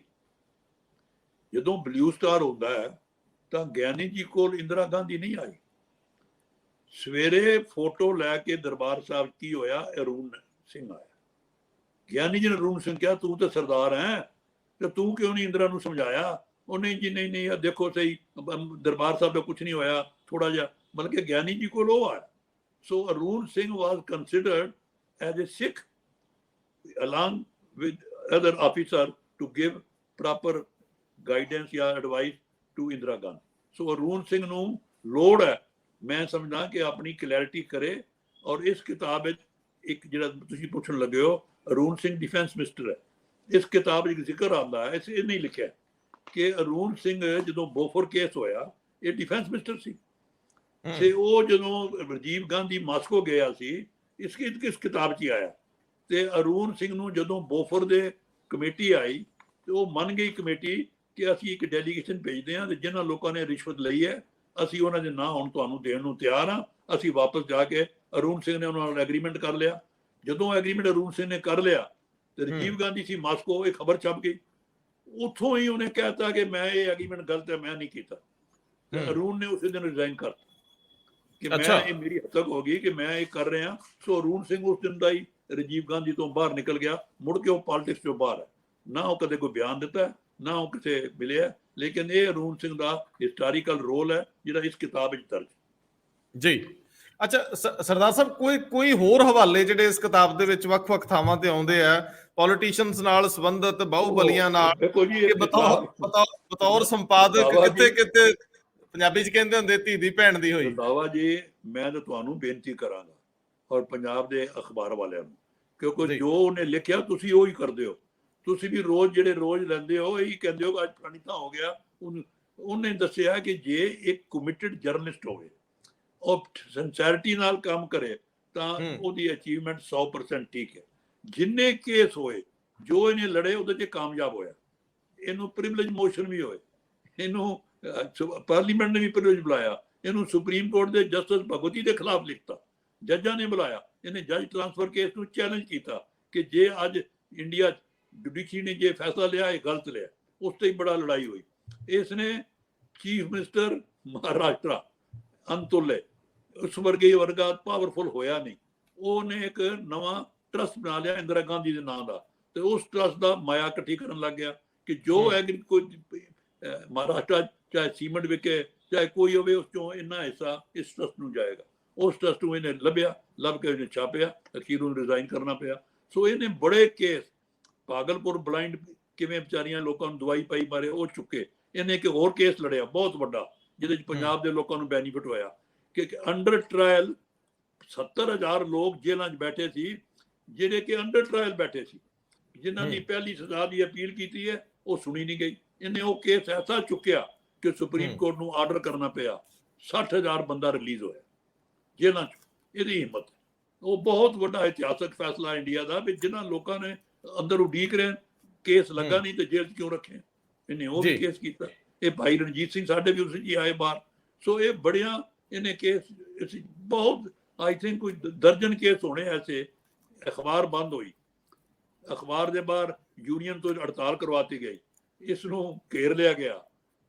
ਜਦੋਂ ਬਲੂ ਸਟਾਰ ਹੁੰਦਾ ਹੈ ਤਾਂ ਗਿਆਨੀ ਜੀ ਕੋਲ ਇੰਦਰਾ ਗਾਂਧੀ ਨਹੀਂ ਆਈ। ਸਵੇਰੇ ਫੋਟੋ ਲੈ ਕੇ ਦਰਬਾਰ ਸਾਹਿਬ ਕੀ ਹੋਇਆ, ਅਰੂਨ ਸਿੰਘ ਆਇਆ। ਗਿਆਨੀ ਜੀ ਨੇ ਅਰੂਨ ਸਿੰਘ ਕਿਹਾ, ਤੂੰ ਤਾਂ ਸਰਦਾਰ ਹੈ ਤੇ ਤੂੰ ਕਿਉਂ ਨਹੀਂ ਇੰਦਰਾ ਨੂੰ ਸਮਝਾਇਆ? ਉਹ ਨਹੀਂ ਜੀ, ਨਹੀਂ, ਦੇਖੋ ਸਹੀ, ਦਰਬਾਰ ਸਾਹਿਬ ਦਾ ਕੁਝ ਨਹੀਂ ਹੋਇਆ, ਥੋੜਾ ਜਿਹਾ, ਮਤਲਬ ਕਿ ਗਿਆਨੀ ਜੀ ਕੋਲ ਉਹ ਆਇਆ। So Arun Singh was considered as a Sikh along with other officer to give proper guidance ਜਾਂ advice to ਇੰਦਰਾ ਗਾਂਧੀ। ਸੋ ਅਰੂਨ ਸਿੰਘ ਨੂੰ ਲੋੜ ਹੈ, ਮੈਂ ਸਮਝਦਾ ਕਿ ਆਪਣੀ ਕਲੈਰਿਟੀ ਕਰੇ। ਔਰ ਇਸ ਕਿਤਾਬ ਵਿੱਚ ਇੱਕ ਜਿਹੜਾ ਤੁਸੀਂ ਪੁੱਛਣ ਲੱਗੇ ਹੋ, ਅਰੂਨ ਸਿੰਘ ਡਿਫੈਂਸ ਮਿਨਿਸਟਰ ਹੈ। ਇਸ ਕਿਤਾਬ ਵਿੱਚ ਜ਼ਿਕਰ ਆਉਂਦਾ ਹੈ, ਇਹ ਨਹੀਂ ਲਿਖਿਆ ਕਿ ਅਰੂਨ ਸਿੰਘ ਜਦੋਂ ਬੋਫਰ ਕੇਸ ਹੋਇਆ, ਇਹ ਡਿਫੈਂਸ ਮਿਨਿਸਟਰ ਸੀ। ਤੇ ਉਹ ਜਦੋਂ ਰਾਜੀਵ ਗਾਂਧੀ ਮਾਸਕੋ ਗਿਆ ਸੀ, ਇਸ ਕਿਤਾਬ 'ਚ ਹੀ ਆਇਆ। ਤੇ ਅਰੂਨ ਸਿੰਘ ਨੂੰ ਜਦੋਂ ਬੋਫਰ ਦੇ ਕਮੇਟੀ ਆਈ, ਤੇ ਉਹ ਮੰਨ ਗਈ ਕਮੇਟੀ ਕਿ ਅਸੀਂ ਇੱਕ ਡੈਲੀਗੇਸ਼ਨ ਭੇਜਦੇ ਹਾਂ, ਤੇ ਜਿਨ੍ਹਾਂ ਲੋਕਾਂ ਨੇ ਰਿਸ਼ਵਤ ਲਈ ਹੈ ਅਸੀਂ ਉਹਨਾਂ ਦੇ ਨਾਂ ਹੁਣ ਤੁਹਾਨੂੰ ਦੇਣ ਨੂੰ ਤਿਆਰ ਹਾਂ। ਅਸੀਂ ਵਾਪਸ ਜਾ ਕੇ, ਅਰੂਨ ਸਿੰਘ ਨੇ ਉਹਨਾਂ ਨਾਲ ਐਗਰੀਮੈਂਟ ਕਰ ਲਿਆ। ਜਦੋਂ ਐਗਰੀਮੈਂਟ ਅਰੂਨ ਸਿੰਘ ਨੇ ਕਰ ਲਿਆ ਤੇ ਰਾਜੀਵ ਗਾਂਧੀ ਸੀ ਮਾਸਕੋ, ਇਹ ਖਬਰ ਛਪ ਗਈ। ਉੱਥੋਂ ਹੀ ਉਹਨੇ ਕਹਿਤਾ ਕਿ ਮੈਂ ਇਹ ਐਗਰੀਮੈਂਟ ਗਲਤ ਹੈ, ਮੈਂ ਨਹੀਂ ਕੀਤਾ। ਤੇ ਅਰੂਨ ਨੇ ਉਸੇ ਦਿਨ ਰਿਜ਼ਾਈਨ ਕਰ ਕਿ ਮੈਂ, ਇਹ ਮੇਰੀ ਹੱਦ ਤੱਕ ਹੋ ਗਈ ਕਿ ਮੈਂ ਇਹ ਕਰ ਰਿਹਾ। ਸੋ ਅਰੂਨ ਸਿੰਘ ਉਸ ਦਿਨ ਦਾ ਹੀ ਰਾਜੀਵ ਗਾਂਧੀ ਤੋਂ ਬਾਹਰ ਨਿਕਲ ਗਿਆ। ਮੁੜ ਕੇ ਉਹ ਪੋਲਿਟਿਕਸ ਤੋਂ ਬਾਹਰ ਹੈ, ਨਾ ਉਹ ਕਦੇ ਕੋਈ ਬਿਆਨ ਦਿੱਤਾ, ਨਾ ਉਹ ਕਿਸੇ ਮਿਲਿਆ। ਲੇਕਿਨ ਇਹ ਅਰੂਨ ਸਿੰਘ ਦਾ ਹਿਸਟੋਰੀਕਲ ਰੋਲ ਹੈ ਜਿਹੜਾ ਇਸ ਕਿਤਾਬ ਵਿੱਚ ਦਰਜ ਜੀ। ਅੱਛਾ ਸਰਦਾਰ ਸਾਹਿਬ, ਕੋਈ ਹੋਰ ਹਵਾਲੇ ਜਿਹੜੇ ਇਸ ਕਿਤਾਬ ਦੇ ਵਿੱਚ ਵੱਖ-ਵੱਖ ਥਾਵਾਂ ਤੇ ਆਉਂਦੇ ਆ ਪੋਲੀਟੀਸ਼ੀਅਨਸ ਨਾਲ ਸੰਬੰਧਿਤ, ਬਾਹੂਬਲੀਆਂ ਨਾਲ, ਬਤੌਰ ਸੰਪਾਦਕ ਕਿਤੇ ਪੰਜਾਬੀ 'ਚ ਕਹਿੰਦੇ ਹੁੰਦੇ ਧੀ ਦੀ ਭੈਣ ਦੀ ਹੋਈ। ਰੰਧਾਵਾ ਜੀ, ਮੈਂ ਤਾਂ ਤੁਹਾਨੂੰ ਬੇਨਤੀ ਕਰਾਂਗਾ ਔਰ ਪੰਜਾਬ ਦੇ ਅਖਬਾਰ ਵਾਲਿਆਂ ਨੂੰ, ਕਿਉਂਕਿ ਜੋ ਉਹਨੇ ਲਿਖਿਆ ਤੁਸੀਂ ਉਹੀ ਕਰਦੇ ਹੋ। ਤੁਸੀਂ ਵੀ ਰੋਜ਼ ਜਿਹੜੇ ਰੋਜ਼ ਲੈਂਦੇ ਹੋ, ਇਹੀ ਕਹਿੰਦੇ ਹੋ ਕਿ ਅੱਜ ਫਲਾਣੀ ਥਾਂ ਹੋ ਗਿਆ। ਉਹਨੇ ਦੱਸਿਆ ਕਿ ਜੇ ਇੱਕ ਕਮਿਟਡ ਜਰਨਲਿਸਟ ਹੋਵੇ, ਉਹ ਸਿੰਸੈਰਿਟੀ ਨਾਲ ਕੰਮ ਕਰੇ, ਤਾਂ ਉਹਦੀ ਅਚੀਵਮੈਂਟ 100% ਠੀਕ ਹੈ। ਜਿੰਨੇ ਕੇਸ ਹੋਏ, ਜੋ ਇਹਨੇ ਲੜੇ, ਉਹਦੇ 'ਚ ਕਾਮਯਾਬ ਹੋਇਆ। ਇਹਨੂੰ ਪ੍ਰਿਵਿਲੇਜ ਮੋਸ਼ਨ ਵੀ ਹੋਏ, ਇਹਨੂੰ ਪਾਰਲੀਮੈਂਟ ਨੇ ਵੀ ਪ੍ਰਿਵਿਲੇਜ ਬੁਲਾਇਆ, ਇਹਨੂੰ ਸੁਪਰੀਮ ਕੋਰਟ ਦੇ ਜਸਟਿਸ ਭਗਵਤੀ ਦੇ ਖਿਲਾਫ ਲਿਖਤਾ, ਜੱਜਾਂ ਨੇ ਬੁਲਾਇਆ, ਇਹਨੇ ਜੱਜ ਟ੍ਰਾਂਸਫਰ ਕੇਸ ਨੂੰ ਚੈਲੰਜ ਕੀਤਾ ਕਿ ਜੇ ਅੱਜ ਇੰਡੀਆ ਜੁਡੀਸ਼ਰੀ ਨੇ ਜੇ ਫੈਸਲਾ ਲਿਆ, ਇਹ ਗਲਤ ਲਿਆ। ਉਸ ਤੇ ਹੀ ਬੜਾ ਲੜਾਈ ਹੋਈ। ਇਸ ਨੇ ਚੀਫ ਮਿਨਿਸਟਰ ਮਹਾਰਾਸ਼ਟਰ ਅੰਤੁਲੇ, ਉਸ ਵਰਗਾ ਪਾਵਰਫੁਲ ਹੋਇਆ ਨਹੀਂ। ਉਹਨੇ ਇੱਕ ਨਵਾਂ ਟਰਸਟ ਬਣਾ ਲਿਆ ਇੰਦਰਾ ਗਾਂਧੀ ਦੇ ਨਾਂ ਦਾ, ਤੇ ਉਸ ਟਰਸਟ ਦਾ ਮਾਇਆ ਇਕੱਠੀ ਕਰਨ ਲੱਗ ਗਿਆ ਕਿ ਜੋ ਮਹਾਰਾਸ਼ਟਰ ਚਾਹੇ ਸੀਮੈਂਟ ਵਿਕੇ ਚਾਹੇ ਕੋਈ ਹੋਵੇ, ਉਸ ਚੋਂ ਇੰਨਾ ਹਿੱਸਾ ਇਸ ਟਰਸਟ ਨੂੰ ਜਾਏਗਾ। ਉਸ ਟਰਸਟ ਨੂੰ ਇਹਨੇ ਲੱਭ ਕੇ ਇਹਨੇ ਛਾਪਿਆ, ਅਖੀਰ ਨੂੰ ਰਿਜ਼ਾਈਨ ਕਰਨਾ ਪਿਆ। ਸੋ ਇਹਨੇ ਬੜੇ ਕੇਸ, ਭਾਗਲਪੁਰ ਬਲਾਈਂਡ ਕਿਵੇਂ ਵਿਚਾਰੀਆਂ ਲੋਕਾਂ ਨੂੰ ਦਵਾਈ ਪਾਈ ਮਾਰੇ, ਉਹ ਚੁੱਕੇ। ਇਹਨੇ ਇੱਕ ਹੋਰ ਕੇਸ ਲੜਿਆ ਬਹੁਤ ਵੱਡਾ, ਜਿਹਦੇ ਚ ਪੰਜਾਬ ਦੇ ਲੋਕਾਂ ਨੂੰ ਬੈਨੀਫਿਟ ਹੋਇਆ ਕਿ ਅੰਡਰ ਟ੍ਰਾਇਲ 70,000 ਲੋਕ ਜੇਲ੍ਹਾਂ 'ਚ ਬੈਠੇ ਸੀ, ਜਿਹੜੇ ਕਿ ਅੰਡਰ ਟ੍ਰਾਇਲ ਬੈਠੇ ਸੀ, ਜਿਨ੍ਹਾਂ ਦੀ ਪਹਿਲੀ ਸਜ਼ਾ ਦੀ ਅਪੀਲ ਕੀਤੀ ਹੈ ਉਹ ਸੁਣੀ ਨਹੀਂ ਗਈ। ਇਹਨੇ ਉਹ ਕੇਸ ਐਸਾ ਚੁੱਕਿਆ ਕਿ ਸੁਪਰੀਮ ਕੋਰਟ ਨੂੰ ਆਰਡਰ ਕਰਨਾ ਪਿਆ। 60,000 ਬੰਦਾ ਰਿਲੀਜ਼ ਹੋਇਆ ਜੇਲ੍ਹਾਂ 'ਚ। ਇਹਦੀ ਹਿੰਮਤ, ਉਹ ਬਹੁਤ ਵੱਡਾ ਇਤਿਹਾਸਕ ਫੈਸਲਾ ਇੰਡੀਆ ਦਾ ਵੀ ਜਿਨ੍ਹਾਂ ਲੋਕਾਂ ਨੇ ਅੰਦਰ ਉਡੀਕ ਰਹੇ, ਕੇਸ ਲੱਗਾ ਨਹੀਂ ਤੇ ਜੇਲ੍ਹ 'ਚ ਕਿਉਂ ਰੱਖੇ। ਇਹਨੇ ਉਹ ਵੀ ਕੇਸ ਕੀਤਾ। ਇਹ ਭਾਈ ਰਣਜੀਤ ਸਿੰਘ ਸਾਡੇ ਵੀ ਉਸ ਜੀ ਆਏ ਬਾਹਰ। ਸੋ ਇਹ ਬੜੀਆਂ ਇਹਨੇ ਕੇਸ ਬਹੁਤ, ਆਈ ਥਿੰਕ ਕੋਈ ਦਰਜਨ ਕੇਸ ਹੋਣੇ ਐਸੇ। ਅਖਬਾਰ ਬੰਦ ਹੋਈ, ਅਖਬਾਰ ਦੇ ਬਾਹਰ ਯੂਨੀਅਨ ਤੋਂ ਹੜਤਾਲ ਕਰਵਾਤੀ ਗਈ, ਇਸ ਨੂੰ ਘੇਰ ਲਿਆ ਗਿਆ।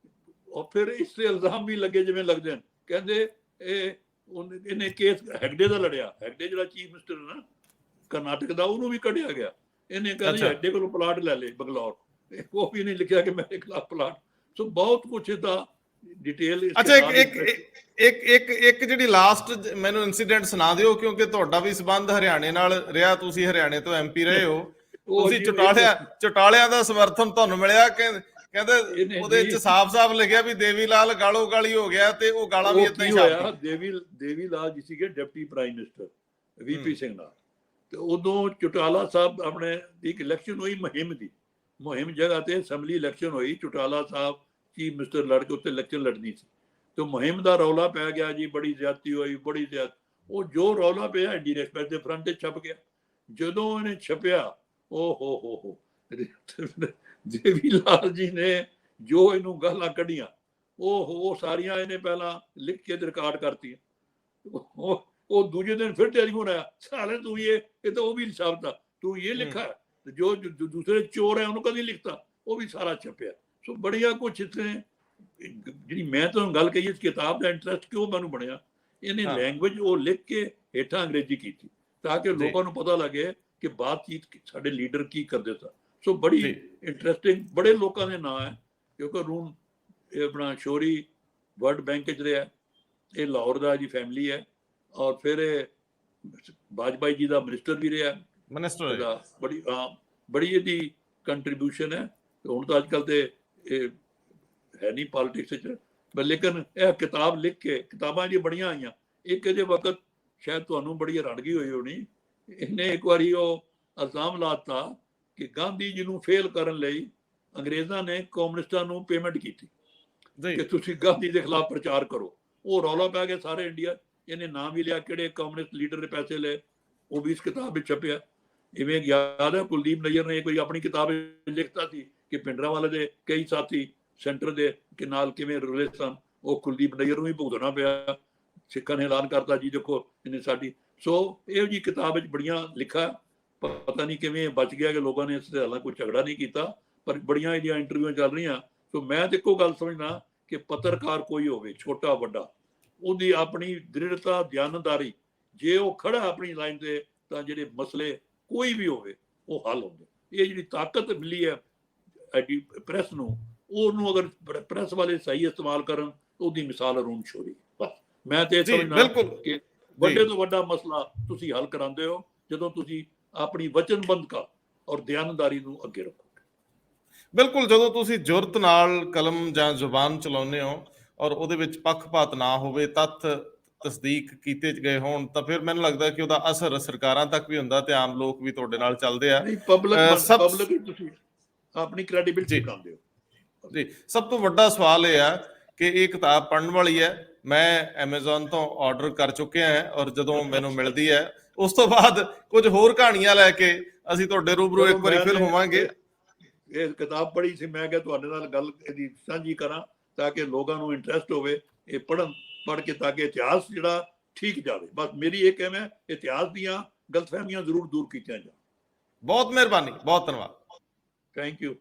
ਔਰ ਫਿਰ ਇਸ ਤੇ ਇਲਜ਼ਾਮ ਵੀ ਲੱਗੇ ਜਿਵੇਂ ਲੱਗਦੇ ਨੇ, ਕਹਿੰਦੇ ਇਹਨੇ ਕੇਸ ਹੈਗੜੇ ਦਾ ਲੜਿਆ। ਹੈਗੜੇ ਜਿਹੜਾ ਚੀਫ ਮਿਨਿਸਟਰ ਨਾ ਕਰਨਾਟਕ ਦਾ, ਉਹਨੂੰ ਵੀ ਕੱਢਿਆ ਗਿਆ। ਇਹਨੇ ਕਹਿੰਦੇ ਹੈਗੜੇ ਕੋਲੋਂ ਪਲਾਟ ਲੈ ਲਏ ਬੰਗਲੌਰ, ਉਹ ਵੀ ਨਹੀਂ ਲਿਖਿਆ ਕਿ ਮੇਰੇ ਖਿਲਾਫ ਪਲਾਟ। ਸੋ ਬਹੁਤ ਕੁਛ ਇਹਦਾ ਡਿਟੇਲ। ਅੱਛਾ, ਇੱਕ ਜਿਹੜੀ ਲਾਸਟ ਮੈਨੂੰ ਇਨਸੀਡੈਂਟ ਸੁਣਾ ਦਿਓ, ਕਿਉਂਕਿ ਤੁਹਾਡਾ ਵੀ ਸੰਬੰਧ ਹਰਿਆਣੇ ਨਾਲ ਰਿਹਾ, ਤੁਸੀਂ ਹਰਿਆਣੇ ਤੋਂ MP ਰਹੇ ਹੋ। ਤੁਸੀਂ ਚੌਟਾਲਿਆਂ ਦਾ ਸਮਰਥਨ ਤੁਹਾਨੂੰ ਮਿਲਿਆ। ਕਹਿੰਦੇ ਉਹਦੇ ਵਿੱਚ ਸਾਫ਼-ਸਾਫ਼ ਲਿਖਿਆ ਵੀ ਦੇਵੀ ਲਾਲ ਗਾਲੋ ਗਾਲੀ ਹੋ ਗਿਆ, ਤੇ ਉਹ ਗਾਲਾਂ ਵੀ ਏਦਾਂ ਹੀ ਹੋਇਆ। ਦੇਵੀ ਲਾਲ ਜੀ ਸੀਗੇ deputy prime minister VP Singh ਨਾਲ, ਤੇ ਉਦੋਂ ਚੌਟਾਲਾ ਸਾਹਿਬ ਆਪਣੇ ਇੱਕ ਇਲੈਕਸ਼ਨ ਹੋਈ ਮੁਹਿੰਮ ਜਗ੍ਹਾ ਤੇ ਅਸੈਂਬਲੀ ਇਲੈਕਸ਼ਨ ਹੋਈ। ਚੌਟਾਲਾ ਸਾਹਿਬ ਚੀਫ ਮਿਨਿਸਟਰ ਲੜ ਕੇ ਉੱਤੇ ਇਲੈਕਸ਼ਨ ਲੜਨੀ ਸੀ, ਤੇ ਮੁਹਿੰਮ ਦਾ ਰੌਲਾ ਪੈ ਗਿਆ ਜੀ, ਬੜੀ ਜ਼ਿਆਦਤੀ ਹੋਈ, ਬੜੀ ਜ਼ਿਆਦਾ। ਉਹ ਜੋ ਰੌਲਾ ਪਿਆ ਇੰਡੀਅਨ ਐਕਸਪ੍ਰੈਸ ਦੇ ਫਰੰਟ ਤੇ ਛਪ ਗਿਆ। ਜਦੋਂ ਇਹਨੇ ਛਪਿਆ, ਹੋ ਦੇਵੀ ਲਾਲ ਜੀ ਨੇ ਜੋ ਇਹਨੂੰ ਗਾਲਾਂ ਕੱਢੀਆਂ, ਉਹ ਸਾਰੀਆਂ ਇਹਨੇ ਪਹਿਲਾਂ ਲਿਖ ਕੇ ਰਿਕਾਰਡ ਕਰਤੀਆਂ। ਉਹ ਦੂਜੇ ਦਿਨ ਫਿਰ ਟੈਲੀਫੋਨ ਆਇਆ, ਸਾਲੇ ਤੂੰ ਇਹ ਤਾਂ ਉਹ ਵੀ ਛਾਪਤਾ, ਤੂੰ ਇਹ ਲਿਖਾ, ਜੋ ਦੂਸਰੇ ਚੋਰ ਹੈ ਉਹਨੂੰ ਕਦੀ ਲਿਖਤਾ, ਉਹ ਵੀ ਸਾਰਾ ਛਪਿਆ। ਸੋ ਬੜੀਆਂ ਕੁਛ ਇਸਨੇ, ਜਿਹੜੀ ਮੈਂ ਤੁਹਾਨੂੰ ਗੱਲ ਕਹੀ, ਇਸ ਕਿਤਾਬ ਦਾ ਇੰਟਰਸਟ ਕਿਉਂ ਮੈਨੂੰ ਬਣਿਆ, ਇਹਨੇ ਲੈਂਗੁਏਜ ਉਹ ਲਿਖ ਕੇ ਹੇਠਾਂ ਅੰਗਰੇਜ਼ੀ ਕੀਤੀ ਤਾਂ ਕਿ ਲੋਕਾਂ ਨੂੰ ਪਤਾ ਲੱਗੇ ਕਿ ਬਾਤਚੀਤ ਸਾਡੇ ਲੀਡਰ ਕੀ ਕਰਦੇ ਸਨ। ਸੋ ਬੜੀ ਇੰਟਰਸਟਿੰਗ, ਬੜੇ ਲੋਕਾਂ ਦੇ ਨਾਂ ਹੈ, ਕਿਉਂਕਿ ਰੂਨ ਇਹ ਆਪਣਾ ਸ਼ੋਰੀ ਵਰਲਡ ਬੈਂਕ 'ਚ ਰਿਹਾ, ਇਹ ਲਾਹੌਰ ਦਾ ਜੀ ਫੈਮਿਲੀ ਹੈ, ਔਰ ਫਿਰ ਇਹ ਵਾਜਪਾਈ ਜੀ ਦਾ ਮਿਨਿਸਟਰ ਵੀ ਰਿਹਾ, ਬੜੀ ਇਹਦੀ ਕੰਟਰੀਬਿਊਸ਼ਨ ਹੈ। ਹੁਣ ਤਾਂ ਅੱਜ ਕੱਲ੍ਹ ਤੇ ਇਹ ਹੈ ਨਹੀਂ ਪੋਲੀਟਿਕਸ 'ਚ, ਲੇਕਿਨ ਇਹ ਕਿਤਾਬ ਲਿਖ ਕੇ, ਕਿਤਾਬਾਂ ਜੀ ਬੜੀਆਂ ਆਈਆਂ। ਇੱਕ ਇਹਦੇ ਵਕਤ ਸ਼ਾਇਦ ਤੁਹਾਨੂੰ ਬੜੀ ਹੈਰਾਨਗੀ ਹੋਈ ਹੋਣੀ, ਇਹਨੇ ਇੱਕ ਵਾਰੀ ਉਹ ਇਲਜ਼ਾਮ ਲਾਤਾ ਕਿ ਗਾਂਧੀ ਜੀ ਨੂੰ ਫੇਲ ਕਰਨ ਲਈ ਅੰਗਰੇਜ਼ਾਂ ਨੇ ਕਮਿਊਨਿਸਟਾਂ ਨੂੰ ਪੇਮੈਂਟ ਕੀਤੀ ਕਿ ਤੁਸੀਂ ਗਾਂਧੀ ਦੇ ਖਿਲਾਫ ਪ੍ਰਚਾਰ ਕਰੋ। ਉਹ ਰੌਲਾ ਪੈ ਗਿਆ ਸਾਰੇ ਇੰਡੀਆ। ਇਹਨੇ ਨਾਮ ਵੀ ਲਿਆ ਕਿਹੜੇ ਕਮਿਊਨਿਸਟ ਲੀਡਰ ਦੇ ਪੈਸੇ ਲਏ, ਉਹ ਵੀ ਇਸ ਕਿਤਾਬ ਵਿੱਚ ਛਪਿਆ। ਇਵੇਂ ਯਾਦ ਹੈ ਕੁਲਦੀਪ ਨਈਅਰ ਨੇ ਕੋਈ ਆਪਣੀ ਕਿਤਾਬ ਲਿਖਤਾ ਸੀ ਕਿ ਭਿੰਡਰਾਂਵਾਲੇ ਦੇ ਕਈ ਸਾਥੀ ਸੈਂਟਰ ਦੇ ਨਾਲ ਕਿਵੇਂ ਰੁਲੇ ਸਨ, ਉਹ ਕੁਲਦੀਪ ਨਈਅਰ ਨੂੰ ਵੀ ਭੁਗਤਣਾ ਪਿਆ। ਸਿੱਖਾਂ ਨੇ ਐਲਾਨ ਕਰਤਾ ਜੀ ਦੇਖੋ ਇਹਨੇ ਸਾਡੀ। ਸੋ ਇਹੋ ਜਿਹੀ ਕਿਤਾਬ ਵਿੱਚ ਬੜੀਆਂ ਲਿਖਾ, ਪਤਾ ਨਹੀਂ ਕਿਵੇਂ ਬਚ ਗਿਆ ਕਿ ਲੋਕਾਂ ਨੇ ਇਸ ਦੇ ਹਾਲਾਂ ਕੋਈ ਝਗੜਾ ਨਹੀਂ ਕੀਤਾ, ਪਰ ਬੜੀਆਂ ਇਹਦੀਆਂ ਇੰਟਰਵਿਊਆਂ ਚੱਲ ਰਹੀਆਂ। ਸੋ ਮੈਂ ਤਾਂ ਇੱਕੋ ਗੱਲ ਸਮਝਦਾ ਕਿ ਪੱਤਰਕਾਰ ਕੋਈ ਹੋਵੇ, ਛੋਟਾ ਵੱਡਾ, ਉਹਦੀ ਆਪਣੀ ਦ੍ਰਿੜਤਾ, ਦਿਆਨਤਦਾਰੀ, ਜੇ ਉਹ ਖੜਾ ਆਪਣੀ ਲਾਈਨ ਤੇ, ਤਾਂ ਜਿਹੜੇ ਮਸਲੇ ਕੋਈ ਵੀ ਹੋਵੇ ਉਹ ਹੱਲ ਹੁੰਦੇ। ਇਹ ਜਿਹੜੀ ਤਾਕਤ ਮਿਲੀ ਹੈ ਪ੍ਰੈਸ ਨੂੰ, ਉਹਨੂੰ ਅਗਰ ਪ੍ਰੈਸ ਵਾਲੇ ਸਹੀ ਇਸਤੇਮਾਲ ਕਰਨ, ਉਹਦੀ ਮਿਸਾਲ ਅਰੁਣ ਸ਼ੌਰੀ। ਬਸ ਮੈਂ ਤੇ ਸਮਝਦਾ ਕਿ ਵੱਡੇ ਤੋਂ ਵੱਡਾ ਮਸਲਾ ਤੁਸੀਂ ਹੱਲ ਕਰਾਉਂਦੇ ਹੋ ਜਦੋਂ ਤੁਸੀਂ ਆਪਣੀ ਵਚਨਬੱਧਤਾ ਔਰ ਦਿਆਨਤਦਾਰੀ ਨੂੰ ਅੱਗੇ ਰੱਖੋ। ਬਿਲਕੁਲ, ਜਦੋਂ ਤੁਸੀਂ ਜੁਰਤ ਨਾਲ ਕਲਮ ਜਾਂ ਜ਼ੁਬਾਨ ਚਲਾਉਂਦੇ ਹੋ ਔਰ ਉਹਦੇ ਵਿੱਚ ਪੱਖਪਾਤ ਨਾ ਹੋਵੇ, ਤੱਥ ਤਸਦੀਕ ਕੀਤੇ ਗਏ ਹੋਣ, ਤਾਂ ਫਿਰ ਮੈਨੂੰ ਲੱਗਦਾ ਕਿ ਉਹਦਾ ਅਸਰ ਸਰਕਾਰਾਂ ਤੱਕ ਵੀ ਹੁੰਦਾ ਤੇ ਆਮ ਲੋਕ ਵੀ ਤੁਹਾਡੇ ਨਾਲ ਚੱਲਦੇ ਆ। ਪਬਲਿਕ ਤੁਸੀਂ ਆਪਣੀ ਕ੍ਰੈਡੀਬਿਲਿਟੀ ਦਿਖਾਉਂਦੇ ਹੋ। ਜੀ, ਸਭ ਤੋਂ ਵੱਡਾ ਸਵਾਲ ਇਹ ਆ ਕਿ ਇਹ ਕਿਤਾਬ ਪੜ੍ਹਨ ਵਾਲੀ ਹੈ। ਮੈਂ ਐਮਾਜ਼ੋਨ ਤੋਂ ਆਰਡਰ ਕਰ ਚੁੱਕਿਆ ਹੈ ਔਰ ਜਦੋਂ ਮੈਨੂੰ ਮਿਲਦੀ ਹੈ ਉਸ ਤੋਂ ਬਾਅਦ ਕੁਝ ਹੋਰ ਕਹਾਣੀਆਂ ਲੈ ਕੇ ਅਸੀਂ ਤੁਹਾਡੇ ਰੂਬਰੂ ਇੱਕ ਵਾਰੀ ਫਿਰ ਹੋਵਾਂਗੇ। ਇਹ ਕਿਤਾਬ ਪੜ੍ਹੀ ਸੀ, ਮੈਂ ਕਿਹਾ ਤੁਹਾਡੇ ਨਾਲ ਗੱਲ ਇਹਦੀ ਸਾਂਝੀ ਕਰਾਂ ਤਾਂ ਕਿ ਲੋਕਾਂ ਨੂੰ ਇੰਟਰਸਟ ਹੋਵੇ ਇਹ ਪੜ੍ਹ ਕੇ, ਤਾਂ ਕਿ ਇਤਿਹਾਸ ਜਿਹੜਾ ਠੀਕ ਜਾਵੇ। ਬਸ ਮੇਰੀ ਇਹ ਕਹਿਣਾ ਹੈ, ਇਤਿਹਾਸ ਦੀਆਂ ਗਲਤਫਹਿਮੀਆਂ ਜ਼ਰੂਰ ਦੂਰ ਕੀਤੀਆਂ ਜਾਣ। ਬਹੁਤ ਮਿਹਰਬਾਨੀ, ਬਹੁਤ ਧੰਨਵਾਦ। Thank you.